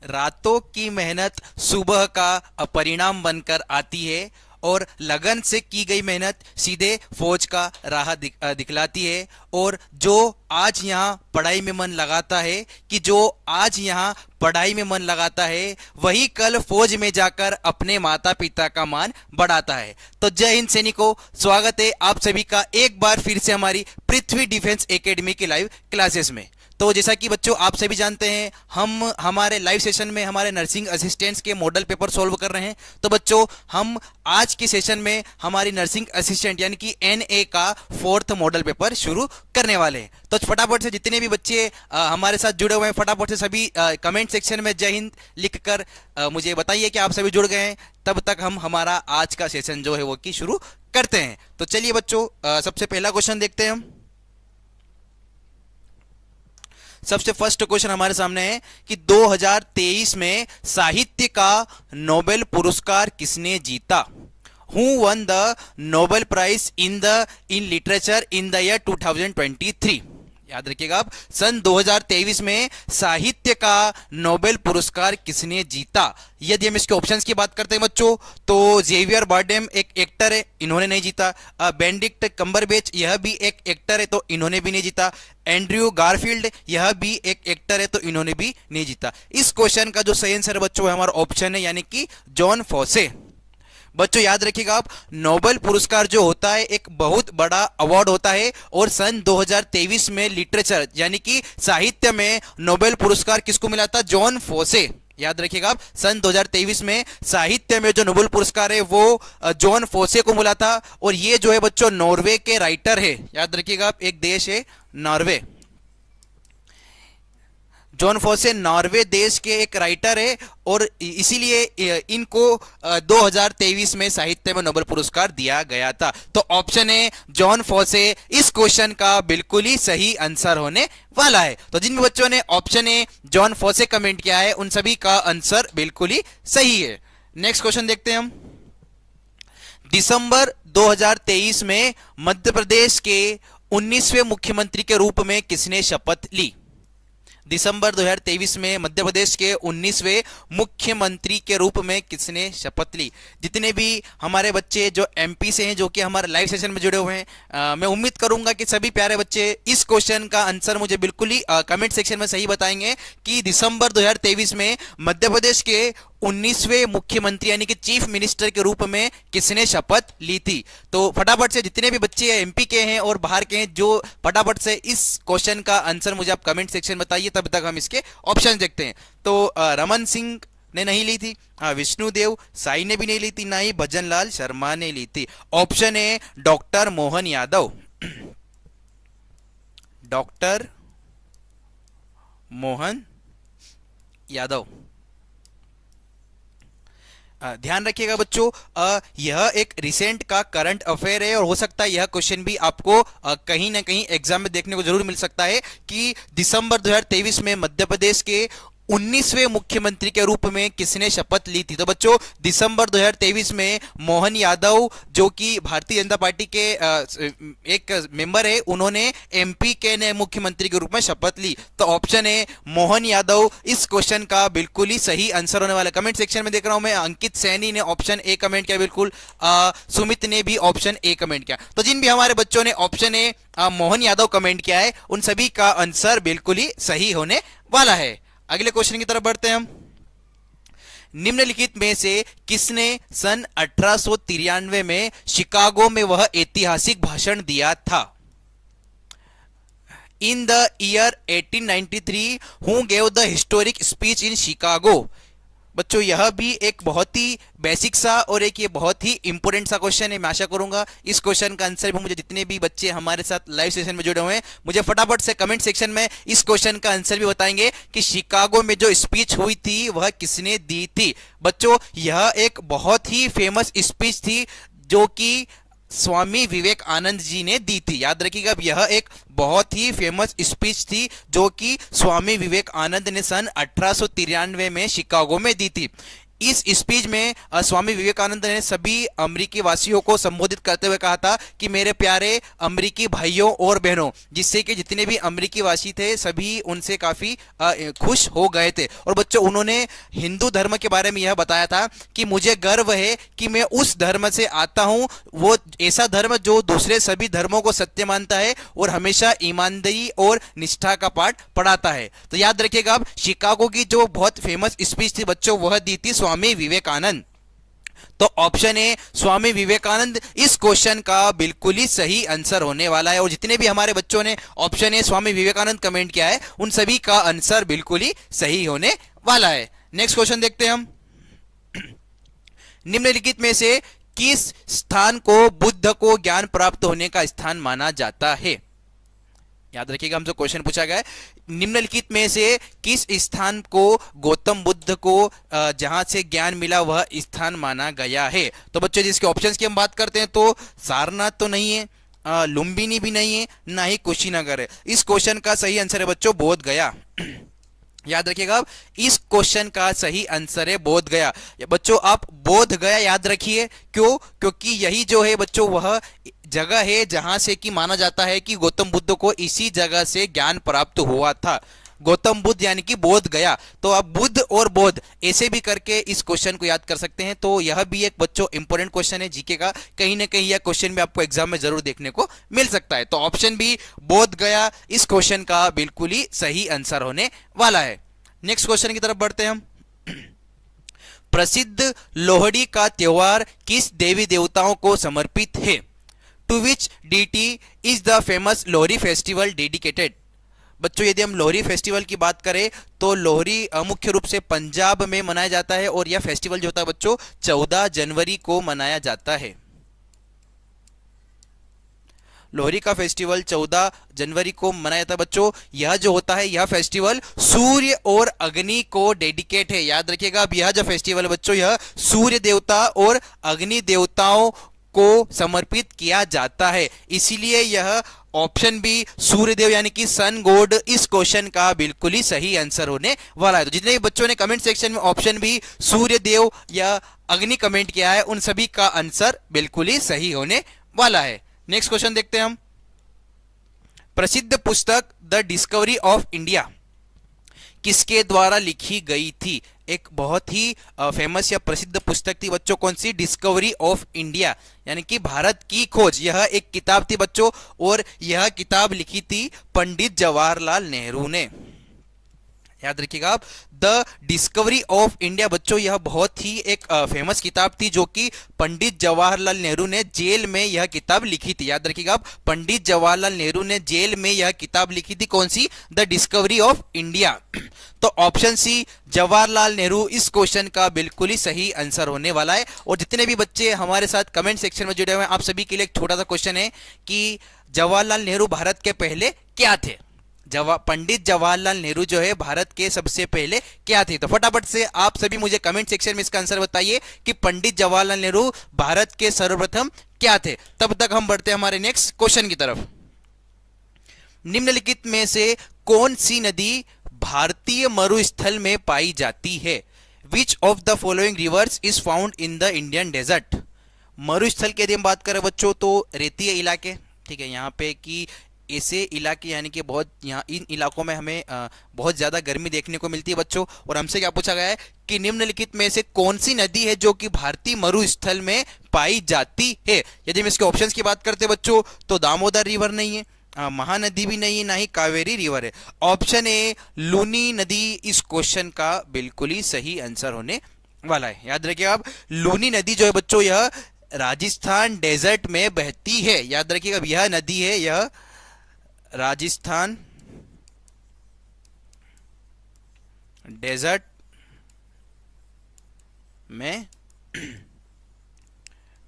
रातों की मेहनत सुबह का परिणाम बनकर आती है और लगन से की गई मेहनत सीधे फौज का राह दिखलाती है। और जो आज यहाँ पढ़ाई में मन लगाता है कि जो आज यहाँ पढ़ाई में मन लगाता है वही कल फौज में जाकर अपने माता पिता का मान बढ़ाता है। तो जय हिंद सैनिकों, स्वागत है आप सभी का एक बार फिर से हमारी पृथ्वी डिफेंस एकेडमी की लाइव क्लासेस में। तो जैसा कि बच्चों आप सभी जानते हैं, हम हमारे लाइव सेशन में हमारे नर्सिंग असिस्टेंट्स के मॉडल पेपर सॉल्व कर रहे हैं। तो बच्चों हम आज के सेशन में हमारी नर्सिंग असिस्टेंट यानी कि एनए का 4th मॉडल पेपर शुरू करने वाले हैं। तो फटाफट से जितने भी बच्चे हमारे साथ जुड़े हुए हैं, फटाफट से सभी कमेंट सेक्शन में जय हिंद लिखकर मुझे बताइए कि आप सभी जुड़ गए हैं। तब तक हम हमारा आज का सेशन जो है वो की शुरू करते हैं। तो चलिए बच्चों, सबसे पहला क्वेश्चन देखते हैं हम। सबसे फर्स्ट क्वेश्चन हमारे सामने है कि 2023 में साहित्य का नोबेल पुरस्कार किसने जीता? Who won the Nobel Prize in literature in the year 2023? याद रखिएगा आप, सन 2023 में साहित्य का नोबेल पुरस्कार किसने जीता? यदि हम इसके ऑप्शंस की बात करते हैं बच्चों, तो जेवियर बार्डेम एक एक्टर है, इन्होंने नहीं जीता। बेनेडिक्ट कम्बरबैच यह भी एक एक्टर है, तो इन्होंने भी नहीं जीता। एंड्रयू गारफील्ड यह भी एक एक्टर है, तो इन्होंने भी नहीं जीता। इस क्वेश्चन का जो सही आंसर है बच्चों हमारा ऑप्शन है, यानी कि जॉन फॉसे। बच्चों याद रखिएगा आप, नोबेल पुरस्कार जो होता है एक बहुत बड़ा अवार्ड होता है, और सन 2023 में लिटरेचर यानी कि साहित्य में नोबेल पुरस्कार किसको मिला था? John Fosse. याद रखिएगा आप, सन 2023 में साहित्य में जो नोबेल पुरस्कार है वो जॉन फॉसे को मिला था। और ये जो है बच्चों नॉर्वे के राइटर है, याद रखिएगा आप, एक देश है नॉर्वे। जॉन फॉसे नॉर्वे देश के एक राइटर है, और इसीलिए इनको 2023 में साहित्य में नोबेल पुरस्कार दिया गया था। तो ऑप्शन है जॉन फॉसे इस क्वेश्चन का बिल्कुल ही सही आंसर होने वाला है। तो जिन बच्चों ने ऑप्शन है जॉन फॉसे कमेंट किया है उन सभी का आंसर बिल्कुल ही सही है। नेक्स्ट क्वेश्चन देखते हैं हम। दिसंबर 2023 में मध्य प्रदेश के 19वें मुख्यमंत्री के रूप में किसने शपथ ली? दिसंबर 2023 में मध्य प्रदेश के 19वें मुख्यमंत्री के रूप में किसने शपथ ली? जितने भी हमारे बच्चे जो एमपी से हैं, जो कि हमारे लाइव सेशन में जुड़े हुए हैं, मैं उम्मीद करूंगा कि सभी प्यारे बच्चे इस क्वेश्चन का आंसर मुझे बिल्कुल ही कमेंट सेक्शन में सही बताएंगे कि दिसंबर 2023 में मध्य प्रदेश के 19वें मुख्यमंत्री यानी कि चीफ मिनिस्टर के रूप में किसने शपथ ली थी? तो फटाफट से जितने भी बच्चे एमपी के हैं और बाहर के हैं, जो फटाफट से इस क्वेश्चन का आंसर मुझे आप कमेंट सेक्शन में बताइए, तब तक हम इसके ऑप्शन देखते हैं। तो रमन सिंह ने नहीं ली थी, विष्णुदेव साई ने भी नहीं ली थी, ना ही भजन लाल शर्मा ने ली थी। ऑप्शन है डॉक्टर मोहन यादव। डॉक्टर मोहन यादव। ध्यान रखिएगा बच्चों, यह एक रिसेंट का करंट अफेयर है, और हो सकता है यह क्वेश्चन भी आपको कहीं ना कहीं एग्जाम में देखने को जरूर मिल सकता है कि दिसंबर 2023 में मध्य प्रदेश के 19वें मुख्यमंत्री के रूप में किसने शपथ ली थी? तो बच्चों दिसंबर 2023 में मोहन यादव, जो कि भारतीय जनता पार्टी के एक मेंबर है, उन्होंने एमपी के नए मुख्यमंत्री के रूप में शपथ ली। तो ऑप्शन है मोहन यादव इस क्वेश्चन का बिल्कुल ही सही आंसर होने वाला है। कमेंट सेक्शन में देख रहा हूं मैं, अंकित सैनी ने ऑप्शन ए कमेंट किया, बिल्कुल सुमित ने भी ऑप्शन ए कमेंट किया। तो जिन भी हमारे बच्चों ने ऑप्शन ए मोहन यादव कमेंट किया है उन सभी का आंसर बिल्कुल ही सही होने वाला है। अगले क्वेश्चन की तरफ बढ़ते हैं हम। निम्नलिखित में से किसने सन 1893 में शिकागो में वह ऐतिहासिक भाषण दिया था? इन the year 1893 who gave the historic speech in Chicago? बच्चों यह भी एक बहुत ही बेसिक सा और एक ये बहुत ही इंपॉर्टेंट सा क्वेश्चन है। मैं आशा करूंगा इस क्वेश्चन का आंसर भी मुझे जितने भी बच्चे हमारे साथ लाइव सेशन में जुड़े हुए हैं, मुझे फटाफट से कमेंट सेक्शन में इस क्वेश्चन का आंसर भी बताएंगे कि शिकागो में जो स्पीच हुई थी वह किसने दी थी? बच्चों यह एक बहुत ही फेमस स्पीच थी जो कि स्वामी विवेकानंद जी ने दी थी। याद रखिएगा, यह एक बहुत ही फेमस स्पीच थी जो कि स्वामी विवेकानंद ने सन 1893 में शिकागो में दी थी। इस स्पीच में स्वामी विवेकानंद ने सभी अमेरिकी वासियों को संबोधित करते हुए कहा था कि मेरे प्यारे अमेरिकी भाइयों और बहनों, जिससे कि जितने भी अमेरिकी वासी थे सभी उनसे काफी खुश हो गए थे। और बच्चों, उन्होंने हिंदू धर्म के बारे में यह बताया था कि मुझे गर्व है कि मैं उस धर्म से आता हूं, वो ऐसा धर्म जो दूसरे सभी धर्मों को सत्य मानता है और हमेशा ईमानदारी और निष्ठा का पाठ पढ़ाता है। तो याद रखिएगा, आप शिकागो की जो बहुत फेमस स्पीच थी बच्चों, वह दी थी स्वामी विवेकानंद। तो ऑप्शन ए स्वामी विवेकानंद इस क्वेश्चन का बिल्कुल ही सही आंसर होने वाला है। और जितने भी हमारे बच्चों ने option A Swami Vivekananda comment किया है, उन सभी का आंसर बिल्कुल ही सही होने वाला है। नेक्स्ट क्वेश्चन देखते हैं हम। निम्नलिखित में से किस स्थान को बुद्ध को ज्ञान प्राप्त होने का स्थान माना जाता है? याद रखिएगा, हमसे क्वेश्चन पूछा गया है, निम्नलिखित में से किस स्थान को गौतम बुद्ध को जहां से ज्ञान मिला वह स्थान माना गया है? तो बच्चों, जिसके ऑप्शंस की हम बात करते हैं तो सारनाथ तो नहीं है, लुम्बिनी भी नहीं है, ना ही कुशीनगर है। इस क्वेश्चन का सही आंसर है बच्चों बोध गया। याद रखिएगा, इस क्वेश्चन का सही आंसर है बोध गया। बच्चों, आप बोध गया याद रखिए, क्यों? क्योंकि यही जो है बच्चों वह जगह है जहां से कि माना जाता है कि गौतम बुद्ध को इसी जगह से ज्ञान प्राप्त हुआ था। गौतम बुद्ध यानी कि बोध गया। तो आप बुद्ध और बोध ऐसे भी करके इस क्वेश्चन को याद कर सकते हैं। तो यह भी एक बच्चों इंपॉर्टेंट क्वेश्चन है जीके का, कहीं ना कहीं यह क्वेश्चन भी आपको एग्जाम में जरूर देखने को मिल सकता है। तो ऑप्शन बी बोध गया इस क्वेश्चन का बिल्कुल ही सही आंसर होने वाला है। नेक्स्ट क्वेश्चन की तरफ बढ़ते हैं हम। प्रसिद्ध लोहड़ी का त्योहार किस देवी देवताओं को समर्पित है? To which deity is the famous Lohri festival dedicated? बच्चों, यदि हम लोहरी फेस्टिवल की बात करें तो लोहरी मुख्य रूप से पंजाब में मनाया जाता है और यह फेस्टिवल जो होता है बच्चों 14 जनवरी को मनाया जाता है। लोहरी का फेस्टिवल 14 जनवरी को मनाया जाता है बच्चों। यह जो होता है यह फेस्टिवल सूर्य और अग्नि को डेडिकेट है। याद रखिएगा, अब यह जो फेस्टिवल है बच्चों यह सूर्य देवता और अग्नि देवताओं को समर्पित किया जाता है, इसीलिए यह ऑप्शन बी सूर्यदेव यानी कि सन गॉड इस क्वेश्चन का बिल्कुल ही सही आंसर होने वाला है। तो जितने भी बच्चों ने कमेंट सेक्शन में ऑप्शन बी सूर्यदेव या अग्नि कमेंट किया है, उन सभी का आंसर बिल्कुल ही सही होने वाला है। नेक्स्ट क्वेश्चन देखते हैं हम। प्रसिद्ध पुस्तक द डिस्कवरी ऑफ इंडिया किसके द्वारा लिखी गई थी? एक बहुत ही फेमस या प्रसिद्ध पुस्तक थी बच्चों, कौन सी? डिस्कवरी ऑफ इंडिया यानी कि भारत की खोज। यह एक किताब थी बच्चों और यह किताब लिखी थी पंडित जवाहरलाल नेहरू ने। याद रखिएगा आप, द डिस्कवरी ऑफ इंडिया बच्चों यह बहुत ही एक फेमस किताब थी जो कि पंडित जवाहरलाल नेहरू ने जेल में यह किताब लिखी थी। याद रखिएगा आप, पंडित जवाहरलाल नेहरू ने जेल में यह किताब लिखी थी, कौन सी? The discovery of India. तो ऑप्शन सी जवाहरलाल नेहरू इस क्वेश्चन का बिल्कुल ही सही आंसर होने वाला है। और जितने भी बच्चे हमारे साथ कमेंट सेक्शन में जुड़े हुए हैं, आप सभी के लिए एक छोटा सा क्वेश्चन है कि जवाहरलाल नेहरू भारत के पहले क्या थे? पंडित जवाहरलाल नेहरू जो है भारत के सबसे पहले क्या थे? तो फटाफट से आप सभी मुझे कमेंट सेक्शन में इसका आंसर बताइए कि पंडित जवाहरलाल नेहरू भारत के सर्वप्रथम क्या थे। तब तक हम बढ़ते हैं हमारे नेक्स्ट क्वेश्चन की तरफ। निम्नलिखित में से कौन सी नदी भारतीय मरुस्थल में पाई जाती है? Which of the following rivers is found in the Indian desert? मरुस्थल की यदि हम बात करें बच्चों तो रेतीय इलाके, ठीक है, यहाँ पे कि ऐसे इलाके यानी कि बहुत यहाँ इन इलाकों में हमें बहुत ज़्यादा गर्मी देखने को मिलती है बच्चों। और हमसे क्या पूछा गया है कि निम्नलिखित में से कौन सी नदी है जो कि भारतीय मरुस्थल में पाई जाती है? यदि हम इसके ऑप्शंस की बात करते हैं बच्चों तो दामोदर रिवर नहीं है, महानदी भी नहीं है, ना ही कावेरी रिवर है। ऑप्शन ए लूनी नदी इस क्वेश्चन का बिल्कुल ही सही आंसर होने वाला है। याद रखिए आप, लूनी नदी जो है बच्चों यह राजस्थान डेजर्ट में बहती है। याद रखिएगा, यह नदी है यह राजस्थान डेजर्ट में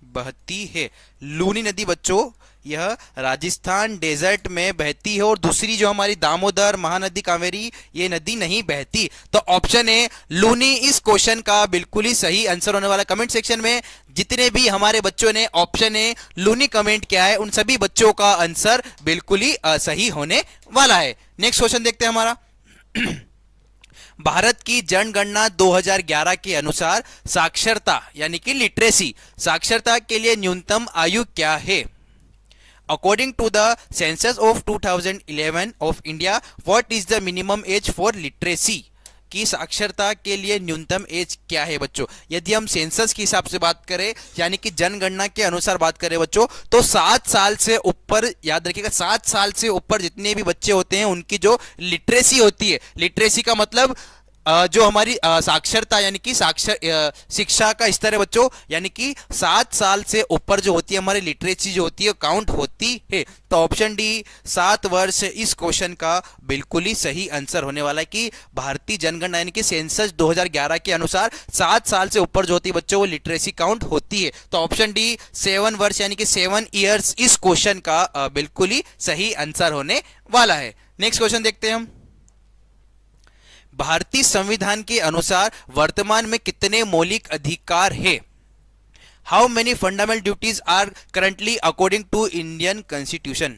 बहती है। लूनी नदी बच्चों यह राजस्थान डेजर्ट में बहती है और दूसरी जो हमारी दामोदर महानदी कावेरी ये नदी नहीं बहती। तो ऑप्शन है लूनी इस क्वेश्चन का बिल्कुल ही सही आंसर होने वाला। कमेंट सेक्शन में जितने भी हमारे बच्चों ने ऑप्शन है लूनी कमेंट किया है, उन सभी बच्चों का आंसर बिल्कुल ही सही होने वाला है। नेक्स्ट क्वेश्चन देखते हैं हमारा। भारत की जनगणना 2011 के अनुसार साक्षरता यानी कि लिटरेसी, साक्षरता के लिए न्यूनतम आयु क्या है? According to the census of 2011 of India, what is the minimum age for literacy? की साक्षरता के लिए न्यूनतम एज क्या है बच्चों? यदि हम सेंसस के हिसाब से बात करें यानी कि जनगणना के अनुसार बात करें बच्चों, तो 7 साल से ऊपर, याद रखिएगा 7 साल से ऊपर जितने भी बच्चे होते हैं उनकी जो लिटरेसी होती है, लिटरेसी का मतलब जो हमारी साक्षरता यानी कि शिक्षा का स्तर है बच्चों, यानी कि 7 साल से ऊपर जो होती है हमारी लिटरेसी जो होती है काउंट होती है। तो ऑप्शन डी 7 वर्ष इस क्वेश्चन का बिल्कुल ही सही आंसर होने वाला है कि भारतीय जनगणना यानी कि सेंसस 2011 के अनुसार 7 साल से ऊपर जो होती है बच्चों वो लिटरेसी काउंट होती है। तो ऑप्शन डी 7 वर्ष यानी कि 7 ईयर्स इस क्वेश्चन का बिल्कुल ही सही आंसर होने वाला है। नेक्स्ट क्वेश्चन देखते हैं हम। भारतीय संविधान के अनुसार वर्तमान में कितने मौलिक अधिकार है? How many fundamental duties are currently according to Indian constitution?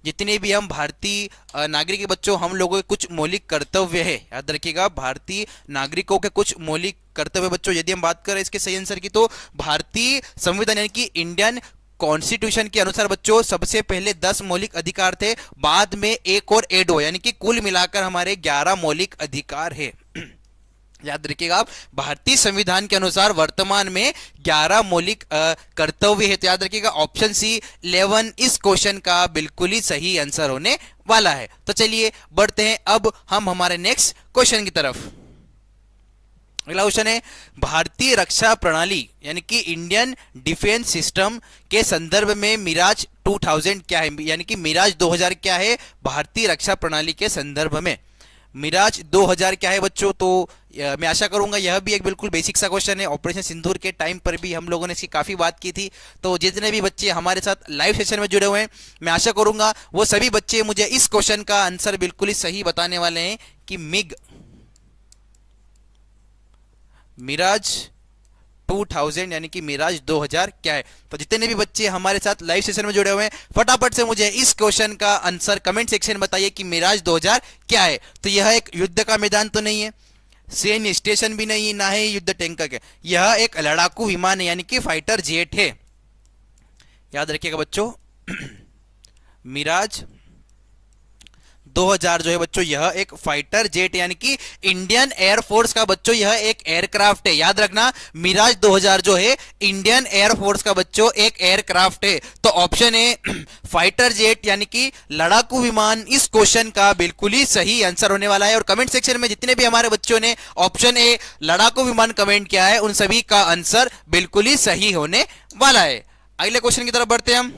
जितने भी हम भारतीय नागरिक के बच्चों, हम लोगों के कुछ मौलिक कर्तव्य है, याद रखिएगा भारतीय नागरिकों के कुछ मौलिक कर्तव्य बच्चों। यदि हम बात करें इसके सही आंसर की, तो भारतीय संविधान यानी कि इंडियन कॉन्स्टिट्यूशन के अनुसार बच्चों सबसे पहले 10 मौलिक अधिकार थे, बाद में एक और ऐड हुआ, यानी कि कुल मिलाकर हमारे 11 मौलिक अधिकार है। याद रखिएगा आप, भारतीय संविधान के अनुसार वर्तमान में 11 मौलिक कर्तव्य है। तो याद रखिएगा ऑप्शन सी 11 इस क्वेश्चन का बिल्कुल ही सही आंसर होने वाला है। तो चलिए बढ़ते हैं अब हम हमारे नेक्स्ट क्वेश्चन की तरफ। अगला क्वेश्चन है, भारतीय रक्षा प्रणाली यानी कि इंडियन डिफेंस सिस्टम के संदर्भ में मिराज 2000 क्या है? यानी कि मिराज 2000 क्या है भारतीय रक्षा प्रणाली के संदर्भ में? मिराज 2000 क्या है बच्चों? तो मैं आशा करूंगा यह भी एक बिल्कुल बेसिक सा क्वेश्चन है। ऑपरेशन सिंदूर के टाइम पर भी हम लोगों ने इसकी काफी बात की थी। तो जितने भी बच्चे हमारे साथ लाइव सेशन में जुड़े हुए हैं, मैं आशा करूंगा वो सभी बच्चे मुझे इस क्वेश्चन का आंसर बिल्कुल ही सही बताने वाले हैं कि मिराज 2000 यानी कि मिराज 2000 क्या है। तो जितने भी बच्चे हमारे साथ लाइव सेशन में जुड़े हुए हैं, फटाफट से मुझे इस क्वेश्चन का आंसर कमेंट सेक्शन में बताइए कि मिराज 2000 क्या है। तो यह एक युद्ध का मैदान तो नहीं है, सैन्य स्टेशन भी नहीं, ना ही युद्ध टैंकर के, यह एक लड़ाकू विमान है यानी कि फाइटर जेट है। याद रखिएगा बच्चों, मिराज 2000 जो है बच्चों यह एक फाइटर जेट यानी कि इंडियन एयरफोर्स का बच्चों यह एक एयरक्राफ्ट है। याद रखना मिराज 2000 जो है इंडियन एयरफोर्स का बच्चों एक एयरक्राफ्ट है। तो ऑप्शन ए फाइटर जेट यानी कि लड़ाकू विमान इस क्वेश्चन का बिल्कुल ही सही आंसर होने वाला है। और कमेंट सेक्शन में जितने भी हमारे बच्चों ने ऑप्शन ए लड़ाकू विमान कमेंट किया है उन सभी का आंसर बिल्कुल ही सही होने वाला है। अगले क्वेश्चन की तरफ बढ़ते हैं हम।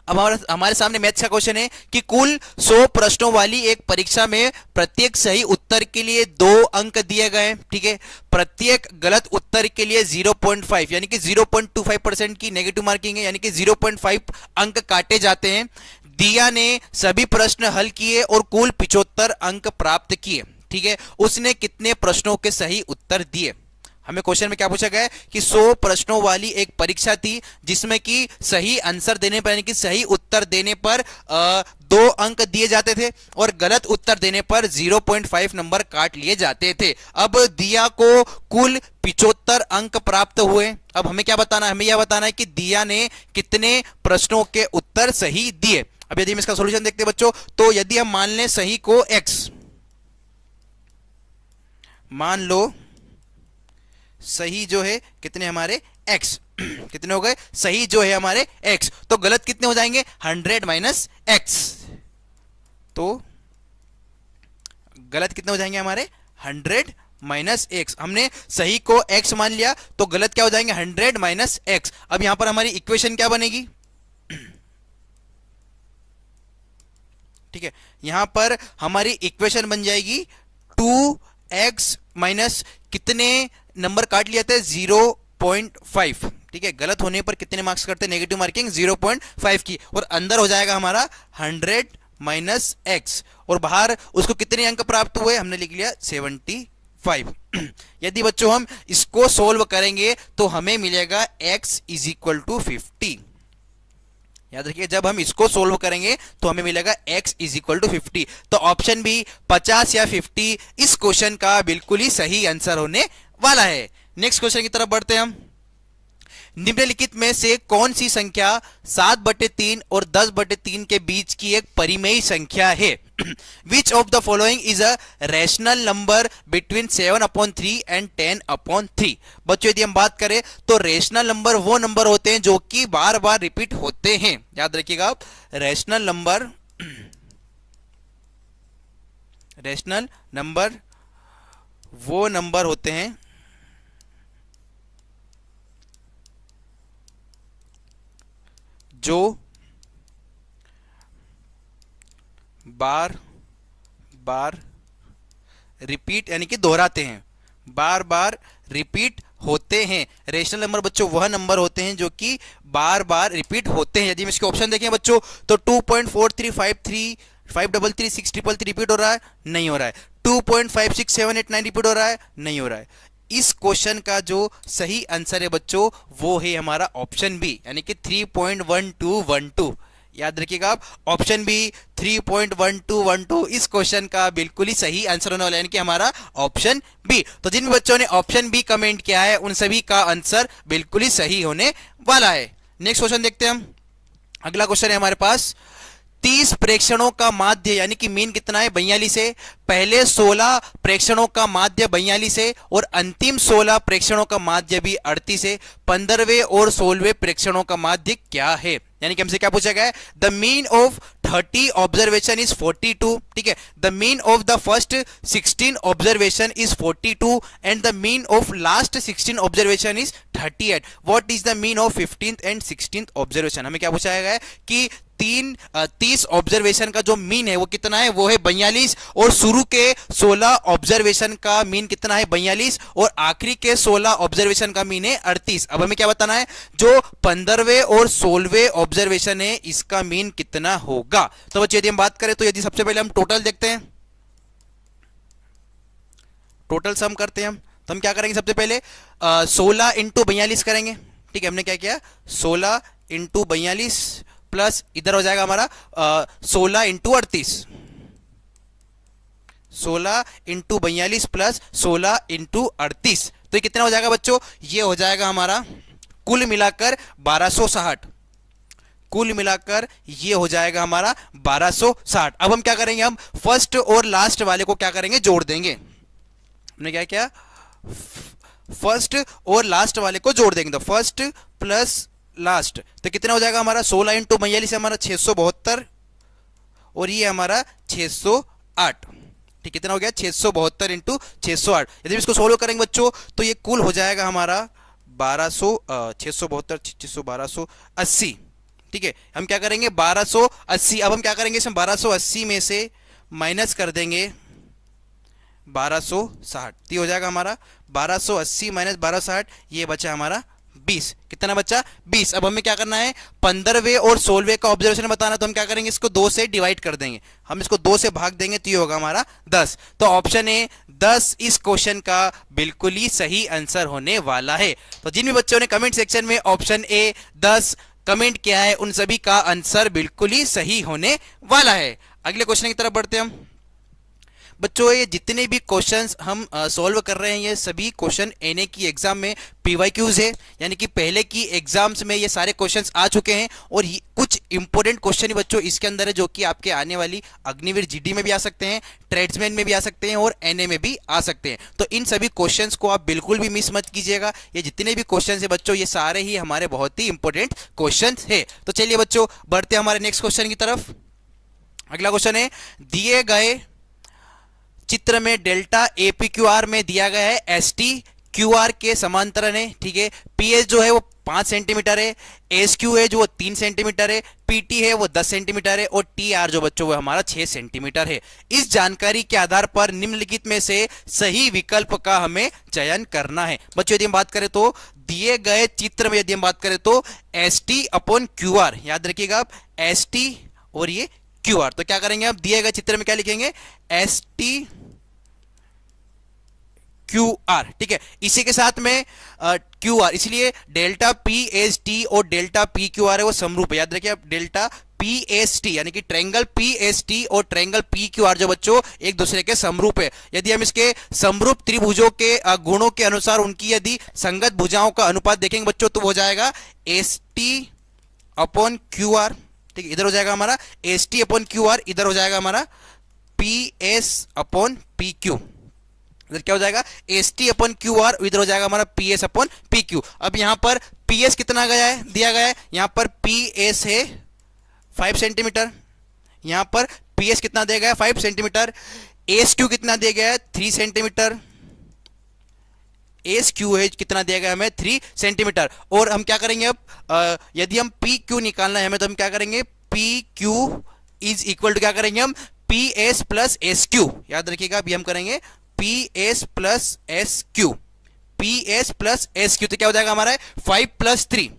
अब हमारे सामने मैथ्स का क्वेश्चन है कि कुल 100 प्रश्नों वाली एक परीक्षा में प्रत्येक सही उत्तर के लिए 2 अंक दिए गए, ठीक है। प्रत्येक गलत उत्तर के लिए 0.5 यानी कि 0.25% की नेगेटिव मार्किंग है, यानी कि 0.5 अंक काटे जाते हैं। दिया ने सभी प्रश्न हल किए और कुल 75 अंक प्राप्त किए, ठीक है। उसने कितने प्रश्नों के सही उत्तर दिए? हमें क्वेश्चन में क्या पूछा गया है कि 100 प्रश्नों वाली एक परीक्षा थी जिसमें कि सही आंसर देने पर यानी कि सही उत्तर देने पर 2 अंक दिए जाते थे और गलत उत्तर देने पर 0.5 नंबर काट लिए जाते थे। अब दिया को कुल 75 अंक प्राप्त हुए। अब हमें क्या बताना है? हमें यह बताना है कि दिया ने कितने प्रश्नों के उत्तर सही दिए। अब यदि हम इसका सोल्यूशन देखते हैं बच्चों, तो यदि हम मान लें सही को x, मान लो सही जो है कितने हमारे x, कितने हो गए सही जो है हमारे x, तो गलत कितने हो जाएंगे 100 माइनस x, तो गलत कितने हो जाएंगे हमारे 100 माइनस x। हमने सही को x मान लिया तो गलत क्या हो जाएंगे 100 माइनस x। अब यहां पर हमारी इक्वेशन क्या बनेगी? ठीक है, यहां पर हमारी इक्वेशन बन जाएगी 2x माइनस कितने नंबर काट लिया था 0.5, ठीक है। गलत होने पर कितने मार्क्स करते हैं? नेगेटिव मार्किंग 0.5 की, और अंदर हो जाएगा हमारा 100 माइनस x, और बाहर उसको कितने अंक प्राप्त हुए? हमने लिख लिया 75। यदि बच्चों हम इसको सोल्व करेंगे तो हमें मिलेगा x इज इक्वल टू 50। याद रखिए जब हम इसको सोल्व करेंगे तो हमें मिलेगा x इज इक्वल टू 50। तो ऑप्शन बी 50 या 50 इस क्वेश्चन का बिल्कुल ही सही आंसर होने वाला है। नेक्स्ट क्वेश्चन की तरफ बढ़ते हैं हम। निम्नलिखित में से कौन सी संख्या 7/3 और 10/3 के बीच की एक परिमेय संख्या है? Which of the following is a rational number between 7/3 and 10/3? बच्चों यदि हम बात करें तो रैशनल नंबर वो नंबर होते हैं जो कि बार बार रिपीट होते हैं। याद रखिएगा आप, रैशनल नंबर वो नंबर होते हैं जो बार बार रिपीट यानी कि दोहराते हैं, बार बार रिपीट होते हैं। रेशनल नंबर बच्चों वह नंबर होते हैं जो कि बार बार रिपीट होते हैं। यदि हम इसके ऑप्शन देखें बच्चों तो 2.4353 533 633 रिपीट हो रहा है, नहीं हो रहा है। 2.5678 रिपीट हो रहा है, नहीं हो रहा है। इस क्वेश्चन का जो सही आंसर है बच्चों वो है हमारा ऑप्शन बी यानी कि 3.1212। याद रखिएगा आप, ऑप्शन बी 3.1212 इस क्वेश्चन का बिल्कुल ही सही आंसर होने वाला है, यानी कि हमारा ऑप्शन बी। तो जिन बच्चों ने ऑप्शन बी कमेंट किया है उन सभी का आंसर बिल्कुल ही सही होने वाला है। नेक्स्ट क्वेश्चन देखते हैं हम। अगला क्वेश्चन है हमारे पास 30 प्रेक्षणों का माध्य यानी कि मीन कितना है 42 है, पहले 16 प्रेक्षणों का माध्य 42 है और अंतिम 16 प्रेक्षणों का माध्य भी 38 है। 15वें और 16वें प्रेक्षणों का माध्य क्या है? यानी कि हमसे क्या पूछा गया है? The mean of 30 observation is 42, ठीक है। The mean of the first 16 observation is 42 and the mean of last 16 observation is 38। What is the mean of 15th and 16th observation? हमें क्या पूछा गया है कि 30 ऑब्जर्वेशन का जो मीन है वो कितना है? वो है 42 और शुरू के 16 ऑब्जर्वेशन का मीन कितना है? 42 और आखिरी के 16 ऑब्जर्वेशन का मीन है 38। अब हमें क्या बताना है? जो 15वें और 16वें ऑब्जर्वेशन है इसका मीन कितना होगा? तो बच्चों यदि हम बात करें तो यदि सबसे पहले हम टोटल देखते हैं, टोटल सम करते हैं हम, तो हम क्या करेंगे? सबसे पहले 16 इंटू 42 करेंगे, ठीक है। हमने क्या किया? 16 इंटू 42 प्लस इधर हो जाएगा हमारा 16 इंटू 38, 16 इंटू 42 प्लस 16 इंटू 38। तो ये कितना हो जाएगा बच्चों? ये हो जाएगा हमारा कुल मिलाकर 1260, कुल मिलाकर ये हो जाएगा हमारा 1260। अब हम क्या करेंगे? हम फर्स्ट और लास्ट वाले को क्या करेंगे? जोड़ देंगे। हमने क्या किया? फर्स्ट और लास्ट वाले को जोड़ देंगे, तो फर्स्ट प्लस लास्ट, तो कितना हो जाएगा हमारा? 16 इंटू 42 हमारा 672 और ये हमारा 608, ठीक। कितना हो गया? 672 इंटू 608। यदि इसको सोल्व करेंगे बच्चों तो ये कुल हो जाएगा हमारा 1280, ठीक है। हम क्या करेंगे? 1280। अब हम क्या करेंगे? इसमें 1280 में से माइनस कर देंगे 1260, तो हो जाएगा हमारा 1280 माइनस 1260, ये बचा हमारा 20। कितना बचा? 20। अब हमें क्या करना है? 15वें और 16वें का ऑब्जर्वेशन बताना, तो हम क्या करेंगे? इसको 2 से डिवाइड कर देंगे, हम इसको 2 से भाग देंगे तो ये होगा हमारा 10। तो ऑप्शन ए 10 इस क्वेश्चन का बिल्कुल ही सही आंसर होने वाला है। तो जिन भी बच्चों ने कमेंट सेक्शन में ऑप्शन ए 10 कमेंट किया है उन सभी का आंसर बिल्कुल ही सही होने वाला है। अगले क्वेश्चन की तरफ बढ़ते हैं हम। बच्चों ये जितने भी क्वेश्चंस हम सॉल्व कर रहे हैं ये सभी क्वेश्चन एनए की एग्जाम में पीवाईक्यूज है, यानी कि पहले की एग्जाम्स में ये सारे क्वेश्चंस आ चुके हैं और कुछ इंपॉर्टेंट क्वेश्चन ही बच्चों इसके अंदर है जो कि आपके आने वाली अग्निवीर जीडी में भी आ सकते हैं, ट्रेड्समैन में भी आ सकते हैं और एनए में भी आ सकते हैं। तो इन सभी क्वेश्चंस को आप बिल्कुल भी मिस मत कीजिएगा। ये जितने भी क्वेश्चन है बच्चों ये सारे ही हमारे बहुत ही इंपॉर्टेंट क्वेश्चन है। तो चलिए बच्चों बढ़ते हैं हमारे नेक्स्ट क्वेश्चन की तरफ। अगला क्वेश्चन है दिए गए चित्र में डेल्टा एपीक्यूआर में दिया गया है एस टी क्यू आर के समांतर है, ठीक है। पी एस जो है वो 5 सेंटीमीटर है, एस क्यू है जो 3 सेंटीमीटर है, पीटी है वो 10 सेंटीमीटर है और टी आर जो बच्चों वो हमारा 6 सेंटीमीटर है। इस जानकारी के आधार पर निम्नलिखित में से सही विकल्प का हमें चयन करना है। बच्चों यदि हम बात करें तो दिए गए चित्र में यदि हम बात करें तो S T upon Q R, याद रखिएगा आप एस टी और ये क्यू आर। तो क्या करेंगे आप? दिए गए चित्र में क्या लिखेंगे? S T Q R. ठीक है, इसी के साथ में क्यू आर, इसलिए डेल्टा पी एस टी और डेल्टा पी क्यू आर है वो समरूप है। याद रखिए आप, डेल्टा पी एस टी यानी कि ट्रायंगल पी एस टी और ट्रायंगल पी क्यू आर जो बच्चों एक दूसरे के समरूप है। यदि हम इसके समरूप त्रिभुजों के गुणों के अनुसार उनकी यदि संगत भुजाओं का अनुपात देखेंगे बच्चों तो हो जाएगा S T upon Q R. ठीक है, इधर हो जाएगा हमारा S T upon Q R, इधर हो जाएगा हमारा P S upon P Q. इधर क्या हो जाएगा S T upon Q R, इधर हो जाएगा हमारा P S upon P Q. अब यहां पर पी एस कितना गया है, दिया गया है, यहां पर पी एस है 5 सेंटीमीटर, यहां पर पी एस कितना दिया गया है 5 सेंटीमीटर, एस क्यू कितना दिया गया है 3 सेंटीमीटर, एस क्यू है कितना दिया गया हमें 3 सेंटीमीटर। और हम क्या करेंगे अब, यदि हम पी क्यू निकालना है हमें तो हम क्या करेंगे, P Q is equal to क्या करेंगे हम, P S plus S Q. याद रखिएगा अभी हम करेंगे P S plus S Q, P S plus S Q, तो क्या हो जाएगा हमारा 5 प्लस 3,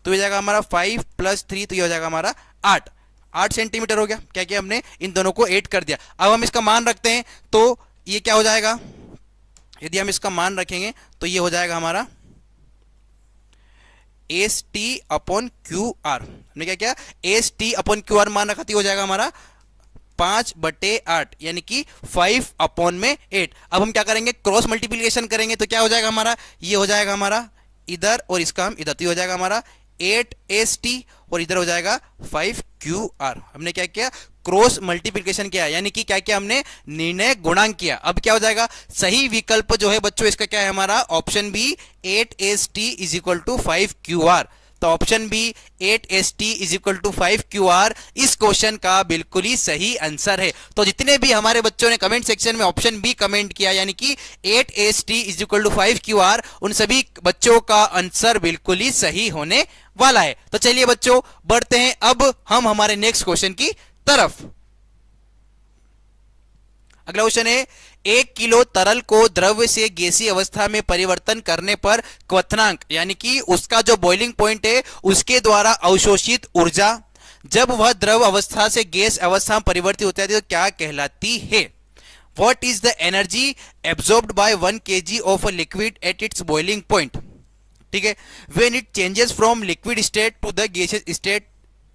तो हो जाएगा हमारा 5 प्लस 3, तो ये हो जाएगा हमारा 8 सेंटीमीटर हो गया। क्या किया हमने, इन दोनों को ऐड कर दिया। अब हम इसका मान रखते हैं तो ये क्या हो जाएगा, यदि हम इसका मान रखेंगे तो ये हो जाएगा हमारा S T upon Q R. हमने क्या किया, S T upon Q R मान रखा तो हो जाएगा हमारा 5/8 यानी कि 5 अपॉन में 8। अब हम क्या करेंगे, क्रॉस मल्टीप्लिकेशन करेंगे तो क्या हो जाएगा हमारा, ये हो जाएगा हमारा इधर और इसका हम इधर, तो ये हो जाएगा हमारा 8 एस टी और इधर हो जाएगा 5 क्यू आर। हमने क्या किया, क्रॉस मल्टीप्लिकेशन किया, यानी कि क्या किया हमने, निर्णय गुणांक किया। अब क्या हो जाएगा, सही विकल्प जो है बच्चों इसका क्या है हमारा, option B 8 S T is equal to 5 Q R. तो option B 8 S T is equal to 5 Q R इस क्वेश्चन का बिल्कुल ही सही आंसर है। तो जितने भी हमारे बच्चों ने कमेंट सेक्शन में ऑप्शन बी कमेंट किया यानी कि 8 S T is equal to 5 Q R, उन सभी बच्चों का आंसर बिल्कुल ही सही होने वाला है। तो चलिए बच्चों बढ़ते हैं अब हम हमारे नेक्स्ट क्वेश्चन की तरफ। अगला क्वेश्चन है, 1 किलो तरल को द्रव्य से गैसीय अवस्था में परिवर्तन करने पर क्वथनांक यानी कि उसका जो बॉइलिंग पॉइंट है उसके द्वारा अवशोषित ऊर्जा जब वह द्रव अवस्था से गैस अवस्था में परिवर्तित होता है तो क्या कहलाती है। What is the energy absorbed by 1 kg of a liquid at its boiling point. ठीक है, when it changes from liquid state to the gaseous state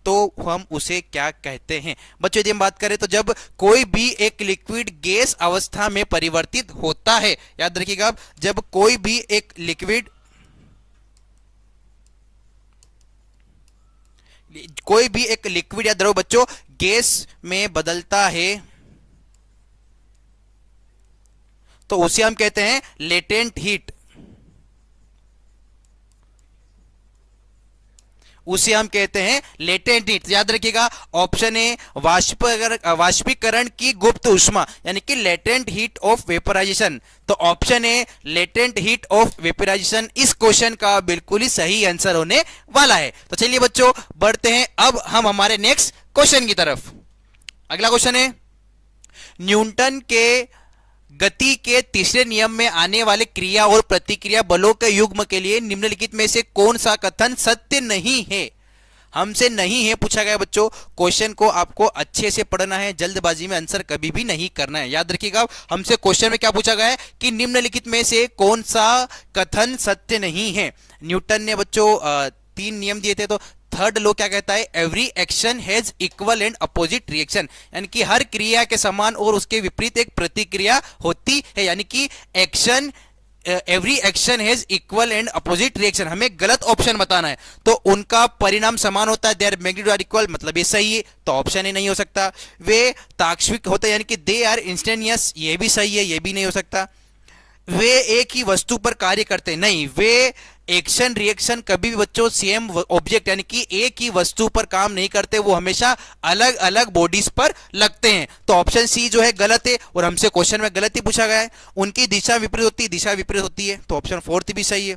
तो हम उसे क्या कहते हैं। बच्चों यदि हम बात करें तो जब कोई भी एक लिक्विड गैस अवस्था में परिवर्तित होता है, याद रखिएगा आप, जब कोई भी एक लिक्विड या द्रव बच्चों गैस में बदलता है तो उसे हम कहते हैं लेटेंट हीट, उसे हम कहते हैं लेटेंट हीट। याद रखिएगा ऑप्शन ए वाष्पीकरण की गुप्त ऊष्मा यानी कि लेटेंट हीट ऑफ वेपराइजेशन, तो option A latent heat of vaporisation इस क्वेश्चन का बिल्कुल ही सही आंसर होने वाला है। तो चलिए बच्चों बढ़ते हैं अब हम हमारे नेक्स्ट क्वेश्चन की तरफ। अगला क्वेश्चन है, न्यूटन के गति के तीसरे नियम में आने वाले क्रिया और प्रतिक्रिया बलों के युग्म के लिए निम्नलिखित में से कौन सा कथन सत्य नहीं है। हमसे नहीं है पूछा गया बच्चों, क्वेश्चन को आपको अच्छे से पढ़ना है, जल्दबाजी में आंसर कभी भी नहीं करना है। याद रखिएगा हमसे क्वेश्चन में क्या पूछा गया है कि निम्नलिखित में से कौन सा कथन सत्य नहीं है। न्यूटन ने बच्चों 3 नियम दिए थे, तो थर्ड लॉ क्या कहता है, every action has equal and opposite reaction, यानी कि हर क्रिया के समान और उसके विपरीत एक प्रतिक्रिया होती है, यानी कि action every action has equal and opposite reaction. हमें गलत ऑप्शन बताना है तो उनका परिणाम समान होता है, देयर मैग्नीट्यूड आर इक्वल, मतलब ये सही है, तो ऑप्शन ए नहीं हो सकता। वे तात्क्षणिक होते हैं यानी कि दे आर इंस्टेंटेनियस, ये भी सही है, ये भी नहीं हो सकता। वे एक ही वस्तु पर कार्य करते हैं, नहीं, वे एक्शन रिएक्शन कभी भी बच्चों सेम ऑब्जेक्ट यानी कि एक ही वस्तु पर काम नहीं करते, वो हमेशा अलग अलग बॉडीज पर लगते हैं। तो ऑप्शन सी जो है गलत है और हमसे क्वेश्चन में गलत ही पूछा गया है। उनकी दिशा विपरीत होती है, दिशा विपरीत होती है, तो ऑप्शन फोर्थ भी सही है।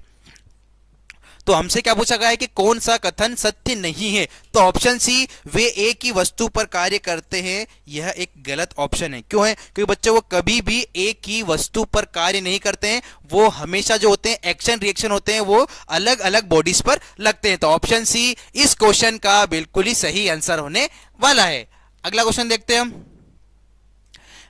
तो हमसे क्या पूछा गया है कि कौन सा कथन सत्य नहीं है, तो ऑप्शन सी वे एक ही वस्तु पर कार्य करते हैं, यह एक गलत ऑप्शन है। क्यों है, क्योंकि बच्चों वो कभी भी एक ही वस्तु पर कार्य नहीं करते हैं, वो हमेशा जो होते हैं एक्शन रिएक्शन होते हैं वो अलग अलग बॉडीज पर लगते हैं। तो ऑप्शन सी इस क्वेश्चन का बिल्कुल ही सही आंसर होने वाला है। अगला क्वेश्चन देखते हैं हम।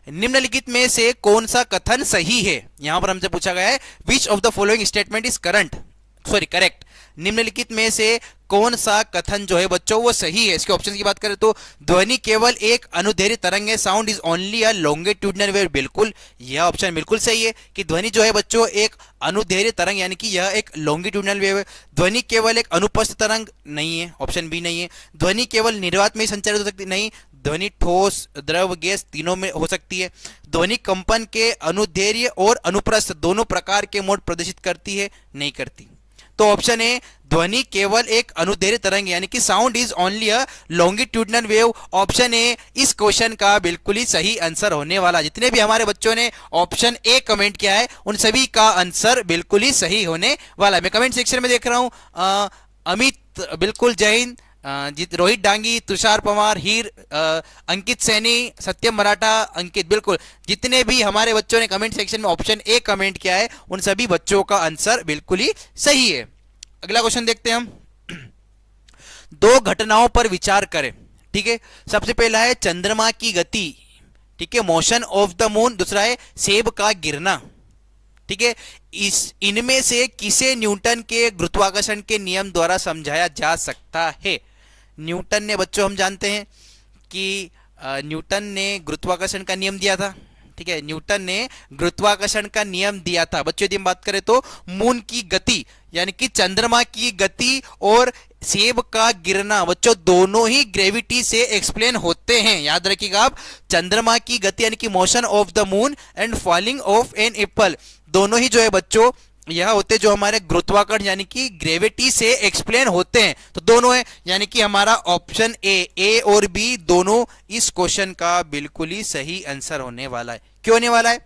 निम्नलिखित में से कौन सा कथन सही है? यहां पर हमसे पूछा गया है which of the following statement is correct. निम्नलिखित में से कौन सा कथन जो है बच्चों वो सही है? इसके ऑप्शन की बात करें तो ध्वनि केवल एक अनुदैर्घ्य तरंग है, sound is only a longitudinal wave. बिल्कुल, यह ऑप्शन बिल्कुल सही है कि ध्वनि जो है बच्चों एक अनुदैर्घ्य तरंग यानी कि यह एक लॉन्गिट्यूडिनल वेव है। ध्वनि केवल एक अनुपस्थ तरंग नहीं है, ऑप्शन बी नहीं है। ध्वनि केवल निर्वात में ही संचारित हो सकती नहीं, ध्वनि ठोस, द्रव, गैस तीनों में हो सकती है। ध्वनि कंपन के अनुदैर्घ्य और अनुप्रस्थ दोनों प्रकार के मोड प्रदर्शित करती है, नहीं करती। तो ऑप्शन ए ध्वनि केवल एक अनुदैर्घ्य तरंग यानी कि sound is only a longitudinal wave. Option A इस क्वेश्चन का बिल्कुल ही सही आंसर होने वाला। जितने भी हमारे बच्चों ने ऑप्शन ए कमेंट किया है उन सभी का आंसर बिल्कुल ही सही होने वाला है। मैं कमेंट सेक्शन में देख रहा हूं अमित बिल्कुल, जय हिंद, रोहित डांगी, तुषार पवार, हीर, अंकित सैनी, सत्यम मराठा, अंकित, बिल्कुल जितने भी हमारे बच्चों ने कमेंट सेक्शन में ऑप्शन ए कमेंट किया है उन सभी बच्चों का आंसर बिल्कुल ही सही है। अगला क्वेश्चन देखते हैं हम। दो घटनाओं पर विचार करें, ठीक है। सबसे पहला है चंद्रमा की गति, ठीक है, मोशन ऑफ द मून। दूसरा है सेब का गिरना, ठीक है। इनमें से किसे न्यूटन के गुरुत्वाकर्षण के नियम द्वारा समझाया जा सकता है? न्यूटन ने बच्चों हम जानते हैं कि न्यूटन ने गुरुत्वाकर्षण का नियम दिया था, ठीक है। न्यूटन ने गुरुत्वाकर्षण का नियम दिया था बच्चों। यदि हम बात करें तो मून की गति यानी कि चंद्रमा की गति और सेब का गिरना बच्चों दोनों ही ग्रेविटी से एक्सप्लेन होते हैं। याद रखिएगा आप, चंद्रमा की गति यानी कि motion of the moon and falling of an apple दोनों ही जो है बच्चों यह होते जो हमारे गुरुत्वाकर्षण यानी कि ग्रेविटी से एक्सप्लेन होते हैं। तो दोनों है यानी कि हमारा ऑप्शन ए और बी दोनों इस क्वेश्चन का बिल्कुल ही सही आंसर होने वाला है। क्यों होने वाला है?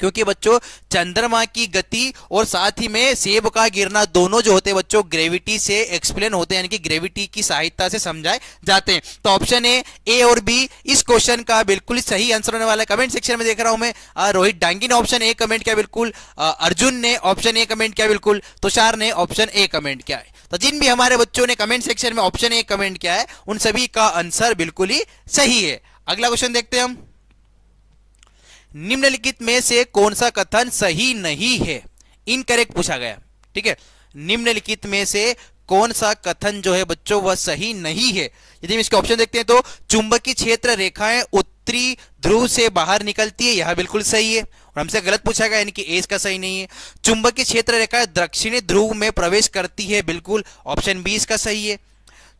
क्योंकि बच्चों चंद्रमा की गति और साथ ही में सेब का गिरना दोनों जो होते हैं बच्चों ग्रेविटी से एक्सप्लेन होते हैं यानी कि ग्रेविटी की सहायता से समझाए जाते हैं। तो ऑप्शन ए और बी इस क्वेश्चन का बिल्कुल ही सही आंसर होने वाला है। कमेंट सेक्शन में देख रहा हूं मैं रोहित डांगी ने ऑप्शन ए कमेंट किया, बिल्कुल। अर्जुन ने ऑप्शन ए कमेंट किया, बिल्कुल। तुषार ने ऑप्शन ए कमेंट किया है। तो जिन भी हमारे बच्चों ने कमेंट सेक्शन में ऑप्शन ए कमेंट किया है उन सभी का आंसर बिल्कुल ही सही है। अगला क्वेश्चन देखते हैं हम। निम्नलिखित में से कौन सा कथन सही नहीं है? इनकरेक्ट पूछा गया, ठीक है। निम्नलिखित में से कौन सा कथन जो है बच्चों वह सही नहीं है? यदि हम इसके ऑप्शन देखते हैं तो चुंबकीय क्षेत्र रेखाएं उत्तरी ध्रुव से बाहर निकलती है, यह बिल्कुल सही है। और हमसे गलत पूछा गया यानी कि ए इसका सही नहीं है। चुंबकीय क्षेत्र रेखाएं दक्षिणी ध्रुव में प्रवेश करती है, बिल्कुल ऑप्शन बी इसका सही है।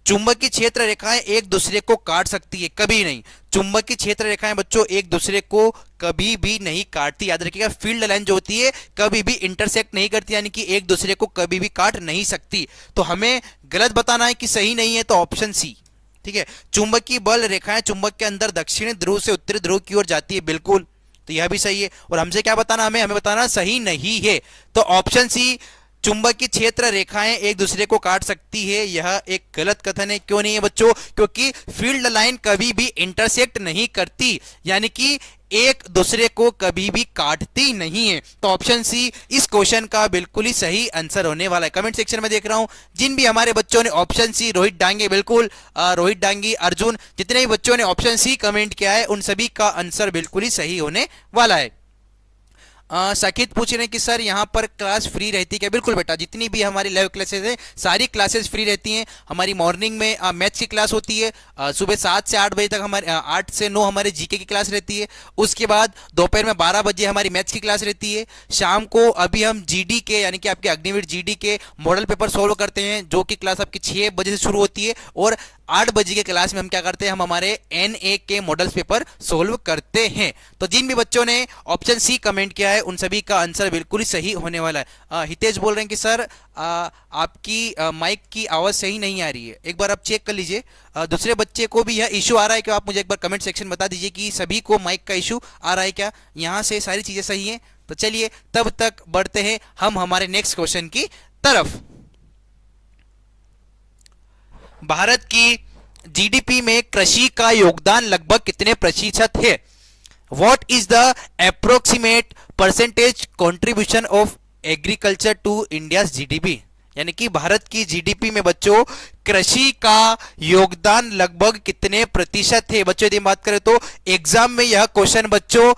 चुंबकीय क्षेत्र रेखाएं एक दूसरे को काट सकती है, कभी नहीं। चुंबकीय क्षेत्र रेखाएं बच्चों एक दूसरे को कभी भी नहीं काटती। याद रखिएगा, फील्ड लाइन जो होती है कभी भी इंटरसेक्ट नहीं करती यानी कि एक दूसरे को कभी भी काट नहीं सकती। तो हमें गलत बताना है कि सही नहीं है, तो ऑप्शन सी, ठीक है। चुंबकीय बल रेखाएं चुंबक के अंदर दक्षिणी ध्रुव से उत्तरी ध्रुव की ओर जाती है, बिल्कुल, तो यह भी सही है। और हमसे क्या बताना, हमें बताना सही नहीं है। तो ऑप्शन सी चुंबकीय क्षेत्र रेखाएं एक दूसरे को काट सकती है, यह एक गलत कथन है। क्यों नहीं है बच्चों? क्योंकि फील्ड लाइन कभी भी इंटरसेक्ट नहीं करती यानी कि एक दूसरे को कभी भी काटती नहीं है। तो ऑप्शन सी इस क्वेश्चन का बिल्कुल ही सही आंसर होने वाला है। कमेंट सेक्शन में देख रहा हूं जिन भी हमारे बच्चों ने ऑप्शन सी, रोहित डांगे, बिल्कुल रोहित डांगी, अर्जुन, जितने भी बच्चों ने ऑप्शन सी कमेंट किया है उन सभी का आंसर बिल्कुल ही सही होने वाला है। साकित पूछ रहे हैं कि सर यहाँ पर क्लास फ्री रहती है क्या? बिल्कुल बेटा, जितनी भी हमारी लाइव क्लासेस हैं सारी क्लासेस फ्री रहती हैं। हमारी मॉर्निंग में मैथ्स की क्लास होती है, सुबह 7 से 8 बजे तक हमारे 8 से 9 हमारे जीके की क्लास रहती है। उसके बाद दोपहर में 12 बजे हमारी मैथ्स की क्लास रहती है। शाम को अभी हम जीडी के यानी कि आपके अग्निवीर जीडी के मॉडल पेपर सोल्व करते हैं, जो कि क्लास आपकी 6 बजे से शुरू होती है। और 8 बजे के क्लास में हम क्या करते हैं, हम हमारे एनए के मॉडल्स पेपर सोल्व करते हैं। तो जिन भी बच्चों ने ऑप्शन सी कमेंट किया है उन सभी का आंसर बिल्कुल ही सही होने वाला है। हितेश बोल रहे हैं कि सर आपकी माइक की आवाज सही नहीं आ रही है, एक बार आप चेक कर लीजिए। दूसरे बच्चे को भी यह इशू आ रहा है कि आप मुझे एक बार कमेंट सेक्शन बता दीजिए कि सभी को माइक का इशू आ रहा है क्या? यहां से सारी चीजें सही हैं तो चलिए तब तक बढ़ते हैं हम हमारे नेक्स्ट क्वेश्चन की तरफ। भारत की जीडीपी में कृषि का योगदान लगभग कितने प्रतिशत है? What is the approximate percentage contribution of agriculture to India's GDP? यानी कि भारत की जीडीपी में बच्चों कृषि का योगदान लगभग कितने प्रतिशत है। बच्चों यदि बात करें तो एग्जाम में यह क्वेश्चन बच्चों